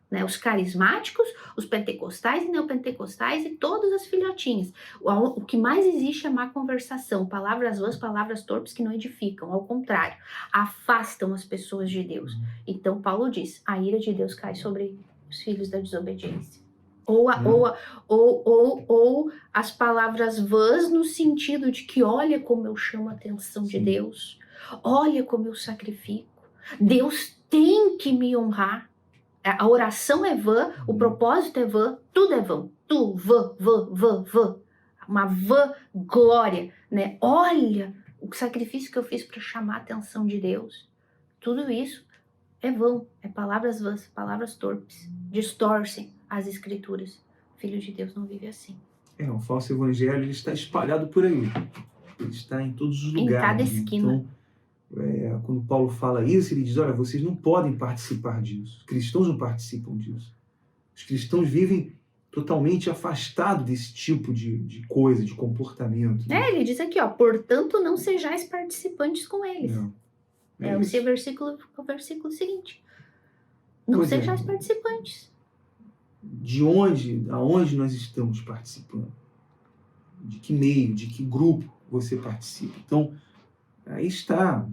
né? Os carismáticos, os pentecostais e neopentecostais e todas as filhotinhas. O que mais existe é má conversação, palavras vãs, palavras torpes que não edificam, ao contrário, afastam as pessoas de Deus. Então Paulo diz, a ira de Deus cai sobre os filhos da desobediência. Ou as palavras vãs no sentido de que olha como eu chamo a atenção de Deus, olha como eu sacrifico, Deus tem que me honrar. A oração é vã, o propósito é vã, tudo é vão. Vã. Uma vã glória, né? Olha o sacrifício que eu fiz para chamar a atenção de Deus. Tudo isso é vão, é palavras vãs, palavras torpes, distorcem as escrituras. O Filho de Deus não vive assim. O falso evangelho ele está espalhado por aí. Ele está em todos os lugares. Em cada esquina. Então, quando Paulo fala isso, ele diz, olha, vocês não podem participar disso. Os cristãos não participam disso. Os cristãos vivem totalmente afastados desse tipo de coisa, de comportamento. Né? Ele diz aqui, ó, portanto não sejais participantes com eles. O versículo seguinte. Não sejais participantes. Aonde nós estamos participando? De que meio, de que grupo você participa? Então, aí está.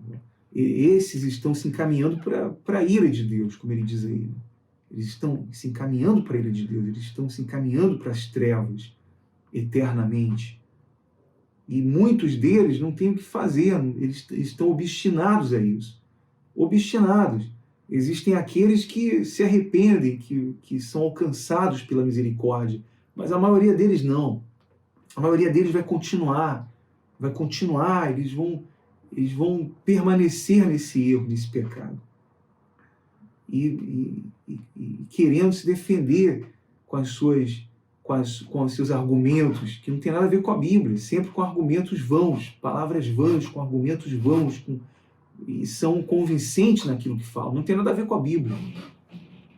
Esses estão se encaminhando para a ira de Deus, como ele diz aí. Eles estão se encaminhando para a ira de Deus, eles estão se encaminhando para as trevas eternamente. E muitos deles não têm o que fazer, eles estão obstinados a isso. Obstinados. Existem aqueles que se arrependem, que são alcançados pela misericórdia, mas a maioria deles não. A maioria deles vai continuar, eles vão permanecer nesse erro, nesse pecado. E querendo se defender com as com os seus argumentos, que não tem nada a ver com a Bíblia, sempre com argumentos vãos, palavras vãs, com argumentos vãos, e são convincentes naquilo que falam. Não tem nada a ver com a Bíblia.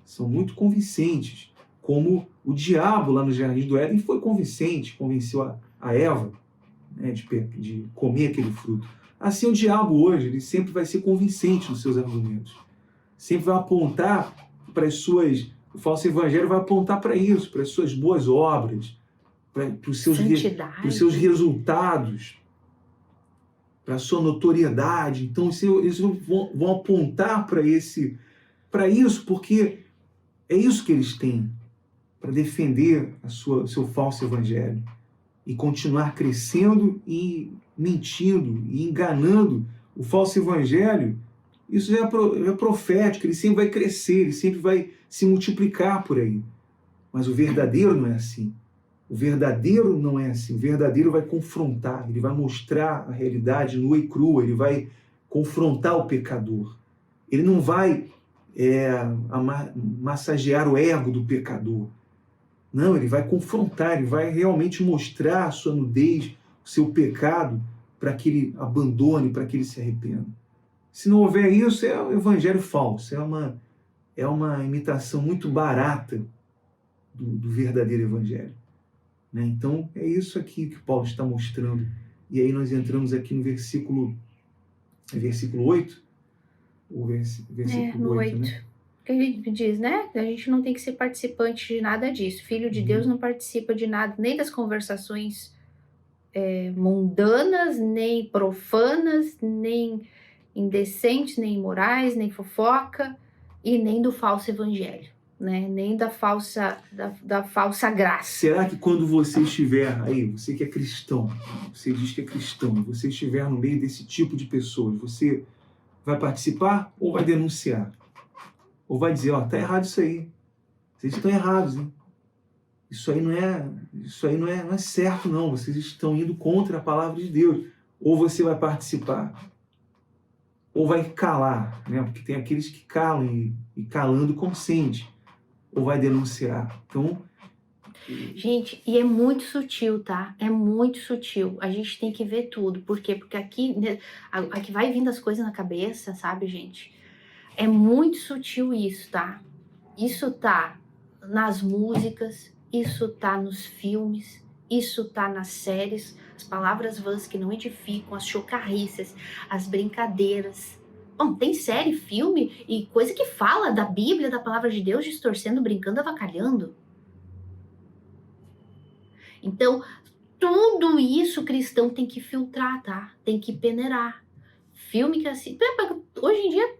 São muito convincentes, como o diabo lá no Jardim do Éden foi convincente, convenceu a Eva, né, de comer aquele fruto. Assim o diabo hoje, ele sempre vai ser convincente nos seus argumentos. Sempre vai apontar para as suas... O falso evangelho vai apontar para isso, para as suas boas obras, para os seus resultados, para a sua notoriedade. Então, eles vão apontar para isso, porque é isso que eles têm para defender o seu falso evangelho e continuar crescendo e mentindo e enganando. O falso evangelho, isso é profético, ele sempre vai crescer, ele sempre vai se multiplicar por aí. Mas o verdadeiro não é assim. O verdadeiro não é assim. O verdadeiro vai confrontar, ele vai mostrar a realidade nua e crua, ele vai confrontar o pecador. Ele não vai massagear o ego do pecador. Não, ele vai confrontar, ele vai realmente mostrar a sua nudez, o seu pecado, para que ele abandone, para que ele se arrependa. Se não houver isso, é um evangelho falso, é uma imitação muito barata do verdadeiro evangelho. Né? Então, é isso aqui que Paulo está mostrando. E aí nós entramos aqui no versículo 8? O versículo 8, né? Que a gente diz, né? A gente não tem que ser participante de nada disso. Filho de Deus não participa de nada, nem das conversações mundanas, nem profanas, nem indecentes, nem imorais, nem fofoca, e nem do falso evangelho, né? Nem da falsa graça. Será que quando você estiver aí, você que é cristão, você diz que é cristão, você estiver no meio desse tipo de pessoas, você vai participar ou vai denunciar? Ou vai dizer, tá errado isso aí. Vocês estão errados, hein? Isso aí não é certo, não. Vocês estão indo contra a palavra de Deus. Ou você vai participar, ou vai calar, né? Porque tem aqueles que calam e calando consente. Ou vai denunciar. Então... Gente, e é muito sutil, tá? É muito sutil. A gente tem que ver tudo. Por quê? Porque aqui vai vindo as coisas na cabeça, sabe, gente? É muito sutil isso, tá? Isso tá nas músicas, isso tá nos filmes, isso tá nas séries, as palavras vãs que não edificam, as chocarrices, as brincadeiras. Bom, tem série, filme e coisa que fala da Bíblia, da palavra de Deus, distorcendo, brincando, avacalhando. Então, tudo isso o cristão tem que filtrar, tá? Tem que peneirar. Filme que assim... Hoje em dia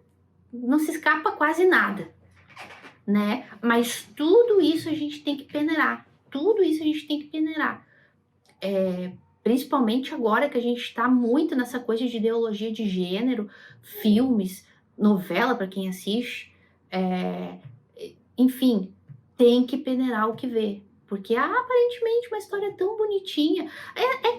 não se escapa quase nada, né? Mas tudo isso a gente tem que peneirar. Tudo isso a gente tem que peneirar. Principalmente agora que a gente está muito nessa coisa de ideologia de gênero, filmes, novela para quem assiste. Enfim, tem que peneirar o que vê. Porque aparentemente uma história tão bonitinha.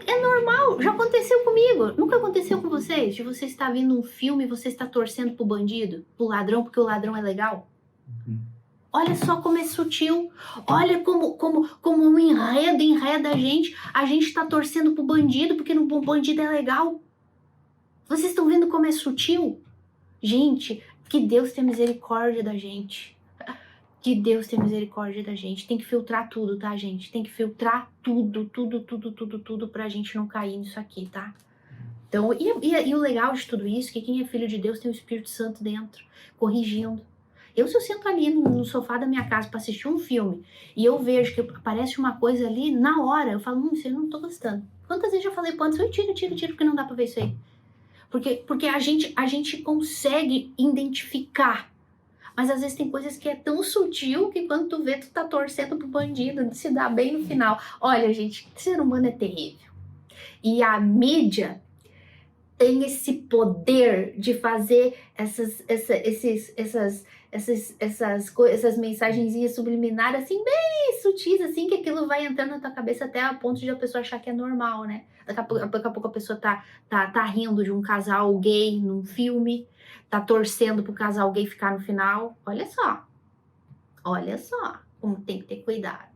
É normal, já aconteceu comigo. Nunca aconteceu com vocês? De você estar vendo um filme e você está torcendo pro bandido, pro ladrão, porque o ladrão é legal? Olha só como é sutil. Olha como um enreda a gente está torcendo pro bandido porque o bandido é legal. Vocês estão vendo como é sutil? Gente, que Deus tenha misericórdia da gente. Que Deus tenha misericórdia da gente. Tem que filtrar tudo, tá, gente? Tem que filtrar tudo pra gente não cair nisso aqui, tá? Então, e o legal de tudo isso é que quem é filho de Deus tem o Espírito Santo dentro, corrigindo. Se eu sento ali no sofá da minha casa pra assistir um filme e eu vejo que aparece uma coisa ali, na hora, eu falo, isso eu não tô gostando. Quantas vezes eu falei pro Anderson, tira, porque não dá pra ver isso aí. Porque a gente consegue identificar. Mas às vezes tem coisas que é tão sutil que quando tu vê, tu tá torcendo pro bandido, se dá bem no final. Olha, gente, ser humano é terrível. E a mídia tem esse poder de fazer essas mensagenzinhas subliminares assim, bem sutis, assim, que aquilo vai entrando na tua cabeça até a ponto de a pessoa achar que é normal, né? Daqui a pouco a pessoa tá rindo de um casal gay num filme, tá torcendo pro casal gay ficar no final. Olha só como tem que ter cuidado.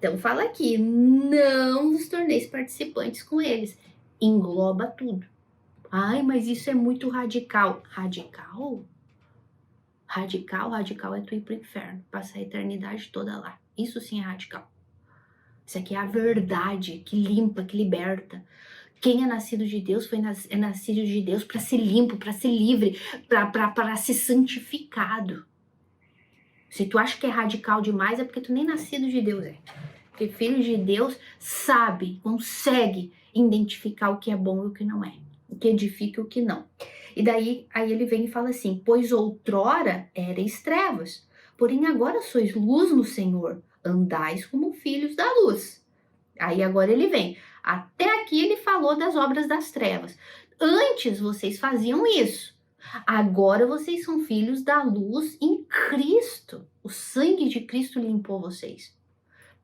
Então fala aqui, não vos torneis participantes com eles. Engloba tudo. Ai, mas isso é muito radical. Radical? Radical é tu ir pro inferno, passar a eternidade toda lá. Isso sim é radical. Isso aqui é a verdade que limpa, que liberta. Quem é nascido de Deus é nascido de Deus para ser limpo, para ser livre, para ser santificado. Se tu acha que é radical demais, é porque tu nem nascido de Deus é. Porque filho de Deus sabe, consegue identificar o que é bom e o que não é. O que edifica e o que não. E daí, aí ele vem e fala assim, pois outrora erais trevas, porém agora sois luz no Senhor, andais como filhos da luz. Aí agora ele vem, até aqui ele falou das obras das trevas. Antes vocês faziam isso, agora vocês são filhos da luz em Cristo. O sangue de Cristo limpou vocês.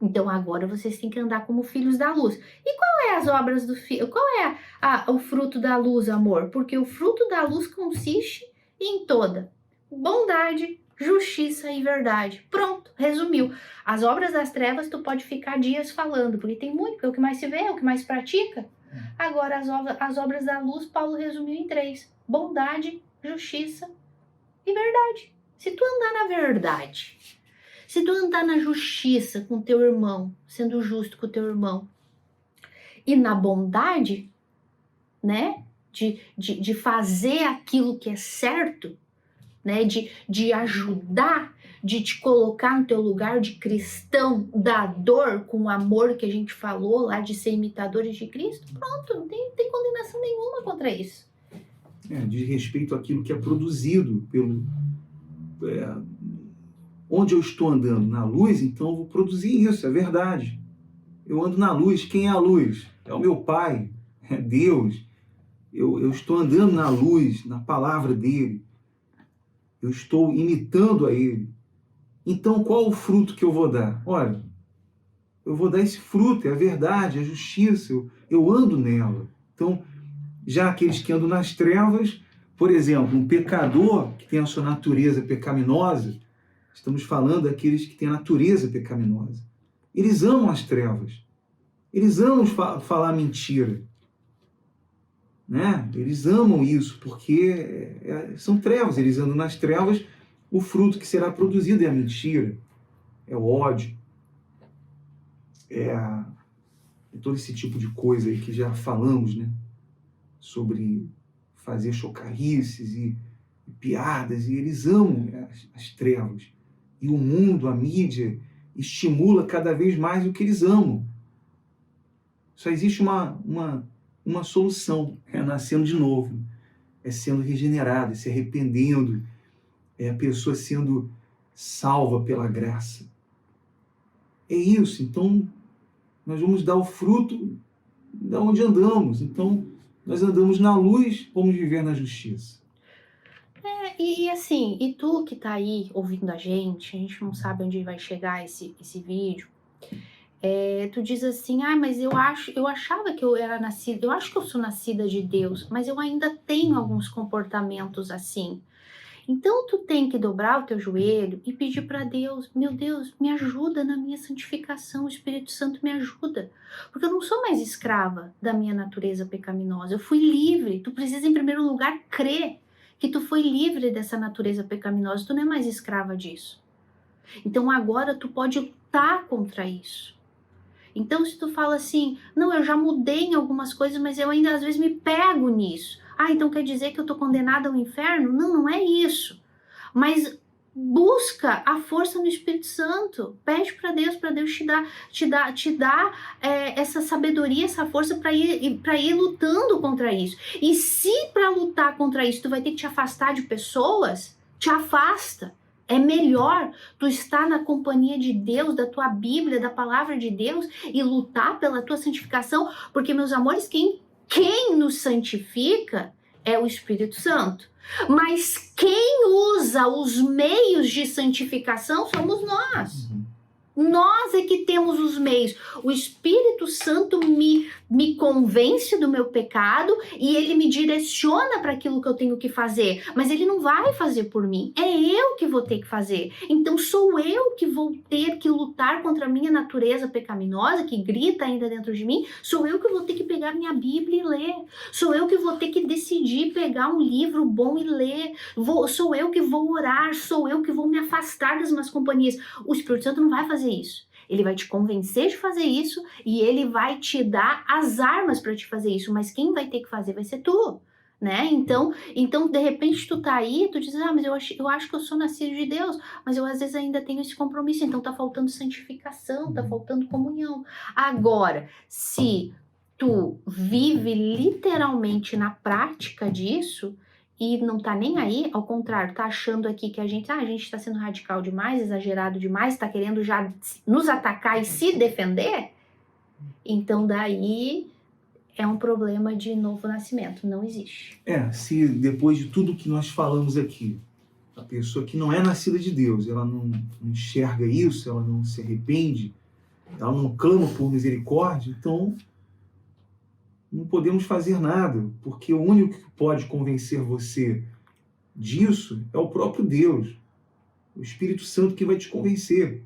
Então agora vocês têm que andar como filhos da luz. E qual é as obras do filho? Qual é o fruto da luz, amor? Porque o fruto da luz consiste em toda bondade, justiça e verdade. Pronto, resumiu. As obras das trevas tu pode ficar dias falando, porque tem muito, porque é o que mais se vê, é o que mais pratica. Agora as obras da luz, Paulo resumiu em 3. Bondade, justiça e verdade. Se tu andar na verdade, se tu andar na justiça com teu irmão, sendo justo com teu irmão, e na bondade, né, de fazer aquilo que é certo, né, de ajudar, de te colocar no teu lugar de cristão, dador, com o amor que a gente falou lá, de ser imitadores de Cristo, pronto, não tem condenação nenhuma contra isso. Diz respeito àquilo que é produzido pelo... onde eu estou andando? Na luz, então eu vou produzir isso, é verdade. Eu ando na luz, quem é a luz? É o meu Pai, é Deus. Eu estou andando na luz, na palavra dele. Eu estou imitando a ele. Então qual o fruto que eu vou dar? Olha, eu vou dar esse fruto, é a verdade, é a justiça, eu ando nela. Então, já aqueles que andam nas trevas, por exemplo, um pecador que tem a sua natureza pecaminosa, estamos falando daqueles que têm a natureza pecaminosa. Eles amam as trevas. Eles amam falar mentira. Né? Eles amam isso, porque são trevas. Eles andam nas trevas, o fruto que será produzido é a mentira, é o ódio, é todo esse tipo de coisa aí que já falamos, né? Sobre fazer chocarrices e piadas, e eles amam as trevas. E o mundo, a mídia, estimula cada vez mais o que eles amam. Só existe uma solução, é nascendo de novo, é sendo regenerado, é se arrependendo, é a pessoa sendo salva pela graça. É isso, então nós vamos dar o fruto de onde andamos. Então nós andamos na luz, vamos viver na justiça. E assim, e tu que tá aí ouvindo a gente não sabe onde vai chegar esse vídeo, tu diz assim, mas eu achava que eu era nascida, eu acho que eu sou nascida de Deus, mas eu ainda tenho alguns comportamentos assim. Então tu tem que dobrar o teu joelho e pedir para Deus, meu Deus, me ajuda na minha santificação, o Espírito Santo me ajuda, porque eu não sou mais escrava da minha natureza pecaminosa, eu fui livre. Tu precisa em primeiro lugar crer que tu foi livre dessa natureza pecaminosa, tu não é mais escrava disso. Então agora tu pode lutar contra isso. Então se tu fala assim, não, eu já mudei em algumas coisas, mas eu ainda às vezes me pego nisso. Então quer dizer que eu tô condenada ao inferno? Não, não é isso. Mas busca a força no Espírito Santo. Pede para Deus te dar essa sabedoria, essa força para ir lutando contra isso. E se para lutar contra isso tu vai ter que te afastar de pessoas, te afasta. É melhor tu estar na companhia de Deus, da tua Bíblia, da palavra de Deus e lutar pela tua santificação, porque, meus amores, quem nos santifica é o Espírito Santo. Mas quem usa os meios de santificação somos nós. Nós é que temos os meios. O Espírito Santo me convence do meu pecado e ele me direciona para aquilo que eu tenho que fazer. Mas ele não vai fazer por mim. É eu que vou ter que fazer. Então sou eu que vou ter que lutar contra a minha natureza pecaminosa, que grita ainda dentro de mim. Sou eu que vou ter que pegar minha Bíblia e ler. Sou eu que vou ter que decidir pegar um livro bom e ler. Sou eu que vou orar. Sou eu que vou me afastar das más companhias. O Espírito Santo não vai fazer isso. Ele vai te convencer de fazer isso e ele vai te dar as armas para te fazer isso, mas quem vai ter que fazer vai ser tu, né? Então de repente tu tá aí, tu diz, mas eu acho que eu sou nascido de Deus, mas eu às vezes ainda tenho esse compromisso, então tá faltando santificação, tá faltando comunhão. Agora, se tu vive literalmente na prática disso, e não tá nem aí, ao contrário, tá achando aqui que a gente tá sendo radical demais, exagerado demais, tá querendo já nos atacar e se defender, então daí é um problema de novo nascimento, não existe. Se depois de tudo que nós falamos aqui, a pessoa que não é nascida de Deus, ela não enxerga isso, ela não se arrepende, ela não clama por misericórdia, então não podemos fazer nada, porque o único que pode convencer você disso é o próprio Deus, o Espírito Santo que vai te convencer.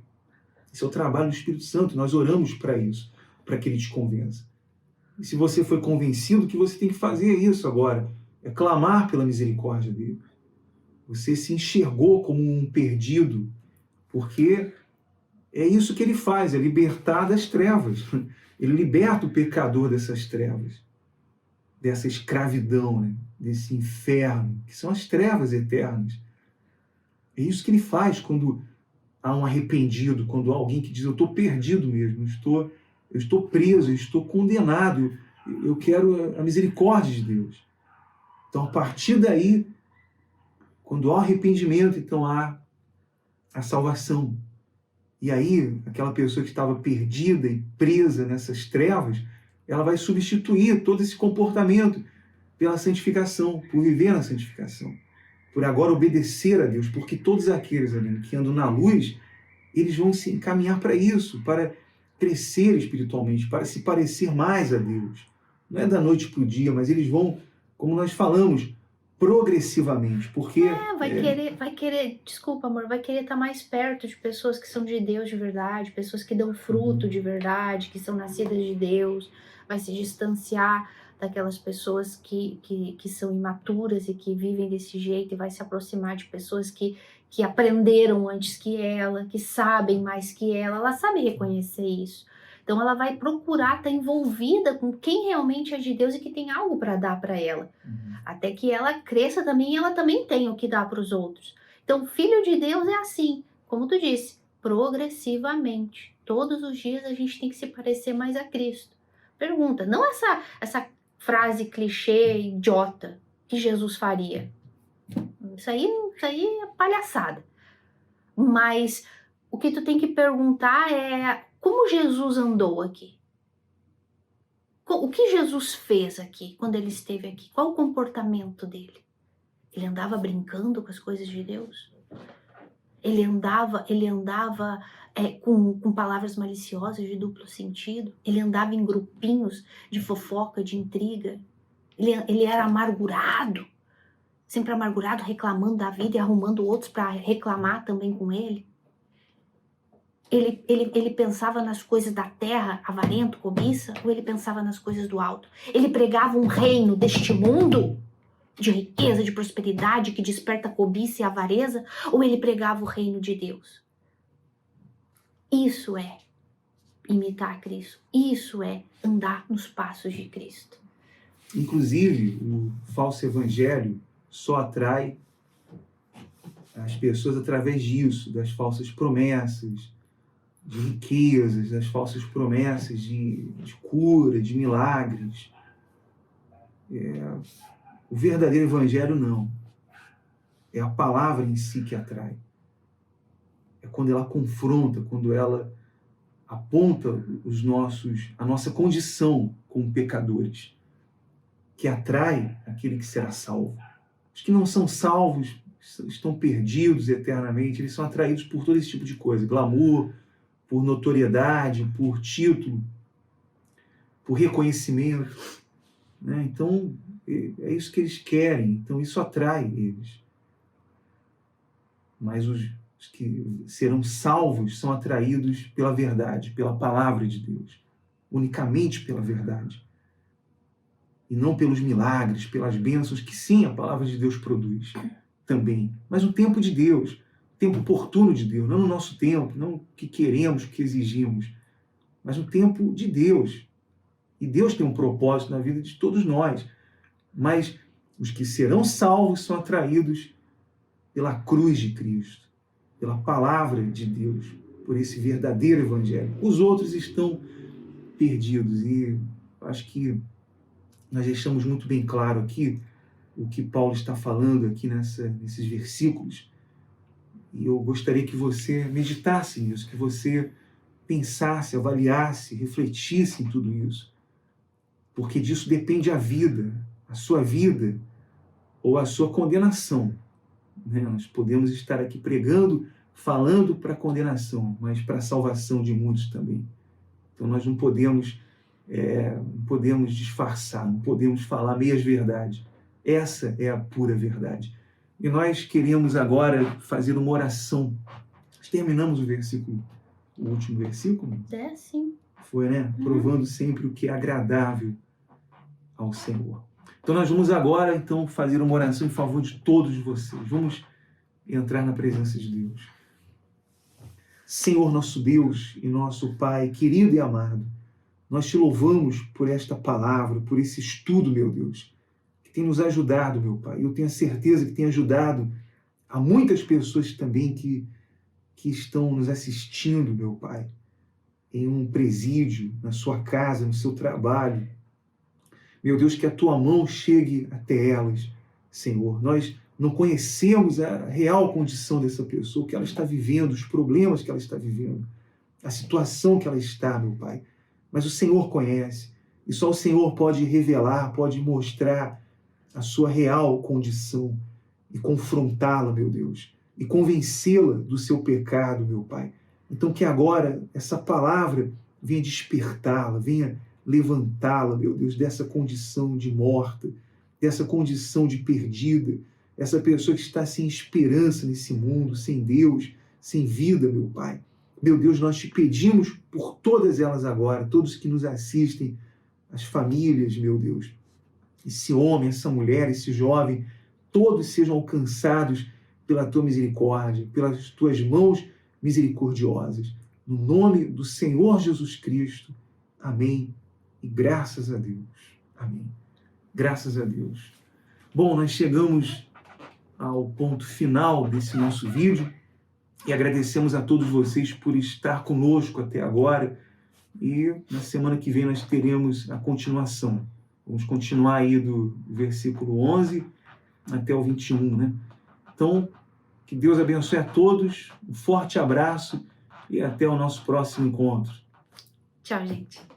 Esse é o trabalho do Espírito Santo, nós oramos para isso, para que ele te convença. E se você foi convencido, o que você tem que fazer é isso agora, é clamar pela misericórdia dele. Você se enxergou como um perdido, porque é isso que ele faz, é libertar das trevas. Ele liberta o pecador dessas trevas, dessa escravidão, né? Desse inferno, que são as trevas eternas. É isso que ele faz quando há um arrependido, quando há alguém que diz, eu estou perdido mesmo, eu estou preso, eu estou condenado, eu quero a misericórdia de Deus. Então, a partir daí, quando há arrependimento, então há a salvação. E aí, aquela pessoa que estava perdida e presa nessas trevas, ela vai substituir todo esse comportamento pela santificação, por viver na santificação, por agora obedecer a Deus, porque todos aqueles ali que andam na luz, eles vão se encaminhar para isso, para crescer espiritualmente, para se parecer mais a Deus. Não é da noite para o dia, mas eles vão, como nós falamos, progressivamente, porque... vai querer, desculpa amor, vai querer estar mais perto de pessoas que são de Deus de verdade, pessoas que dão fruto de verdade, que são nascidas de Deus, vai se distanciar daquelas pessoas que são imaturas e que vivem desse jeito e vai se aproximar de pessoas que aprenderam antes que ela, que sabem mais que ela sabe reconhecer isso. Então ela vai procurar estar envolvida com quem realmente é de Deus e que tem algo para dar para ela. Até que ela cresça também e ela também tem o que dar para os outros. Então, filho de Deus é assim, como tu disse, progressivamente. Todos os dias a gente tem que se parecer mais a Cristo. Pergunta, não essa frase clichê idiota que Jesus faria. Isso aí é palhaçada. Mas o que tu tem que perguntar é como Jesus andou aqui? O que Jesus fez aqui, quando ele esteve aqui? Qual o comportamento dele? Ele andava brincando com as coisas de Deus? Ele andava com palavras maliciosas de duplo sentido? Ele andava em grupinhos de fofoca, de intriga? Ele era amargurado? Sempre amargurado, reclamando da vida e arrumando outros para reclamar também com ele? Ele pensava nas coisas da terra, avarento, cobiça, ou ele pensava nas coisas do alto? Ele pregava um reino deste mundo, de riqueza, de prosperidade, que desperta cobiça e avareza, ou ele pregava o reino de Deus? Isso é imitar Cristo. Isso é andar nos passos de Cristo. Inclusive, o falso evangelho só atrai as pessoas através disso, das falsas promessas, de riquezas, das falsas promessas de cura, de milagres. O verdadeiro evangelho não. É a palavra em si que atrai. É quando ela confronta, quando ela aponta a nossa condição como pecadores, que atrai aquele que será salvo. Os que não são salvos estão perdidos eternamente, eles são atraídos por todo esse tipo de coisa, glamour, por notoriedade, por título, por reconhecimento, né? Então, é isso que eles querem, então isso atrai eles. Mas os que serão salvos são atraídos pela verdade, pela palavra de Deus, unicamente pela verdade. E não pelos milagres, pelas bênçãos que sim, a palavra de Deus produz também. Mas o tempo de Deus, o tempo oportuno de Deus, não no nosso tempo, não o que queremos, o que exigimos, mas o tempo de Deus. E Deus tem um propósito na vida de todos nós. Mas os que serão salvos são atraídos pela cruz de Cristo, pela palavra de Deus, por esse verdadeiro evangelho. Os outros estão perdidos e acho que nós deixamos muito bem claro aqui o que Paulo está falando aqui nesses versículos. E eu gostaria que você meditasse nisso, que você pensasse, avaliasse, refletisse em tudo isso. Porque disso depende a vida, a sua vida ou a sua condenação. Né? Nós podemos estar aqui pregando, falando para a condenação, mas para a salvação de muitos também. Então nós não podemos disfarçar, não podemos falar meias verdades. Essa é a pura verdade. E nós queremos agora fazer uma oração. Nós terminamos o último versículo? Sim. Foi, né? Provando sempre o que é agradável ao Senhor. Então nós vamos agora fazer uma oração em favor de todos vocês. Vamos entrar na presença de Deus. Senhor, nosso Deus e nosso Pai, querido e amado, nós te louvamos por esta palavra, por esse estudo, meu Deus, que tem nos ajudado, meu Pai. Eu tenho a certeza que tem ajudado a muitas pessoas também que estão nos assistindo, meu Pai, em um presídio, na sua casa, no seu trabalho. Meu Deus, que a tua mão chegue até elas, Senhor. Nós não conhecemos a real condição dessa pessoa, o que ela está vivendo, os problemas que ela está vivendo, a situação que ela está, meu Pai. Mas o Senhor conhece, e só o Senhor pode revelar, pode mostrar a sua real condição e confrontá-la, meu Deus, e convencê-la do seu pecado, meu Pai. Então que agora essa palavra venha despertá-la, venha levantá-la, meu Deus, dessa condição de morta, dessa condição de perdida, essa pessoa que está sem esperança nesse mundo, sem Deus, sem vida, meu Pai. Meu Deus, nós te pedimos por todas elas agora, todos que nos assistem, as famílias, meu Deus, esse homem, essa mulher, esse jovem, todos sejam alcançados pela tua misericórdia, pelas tuas mãos misericordiosas. No nome do Senhor Jesus Cristo. Amém. E graças a Deus. Amém. Graças a Deus. Bom, nós chegamos ao ponto final desse nosso vídeo e agradecemos a todos vocês por estar conosco até agora. E na semana que vem nós teremos a continuação. Vamos continuar aí do versículo 11 até o 21, né? Então, que Deus abençoe a todos, um forte abraço e até o nosso próximo encontro. Tchau, gente.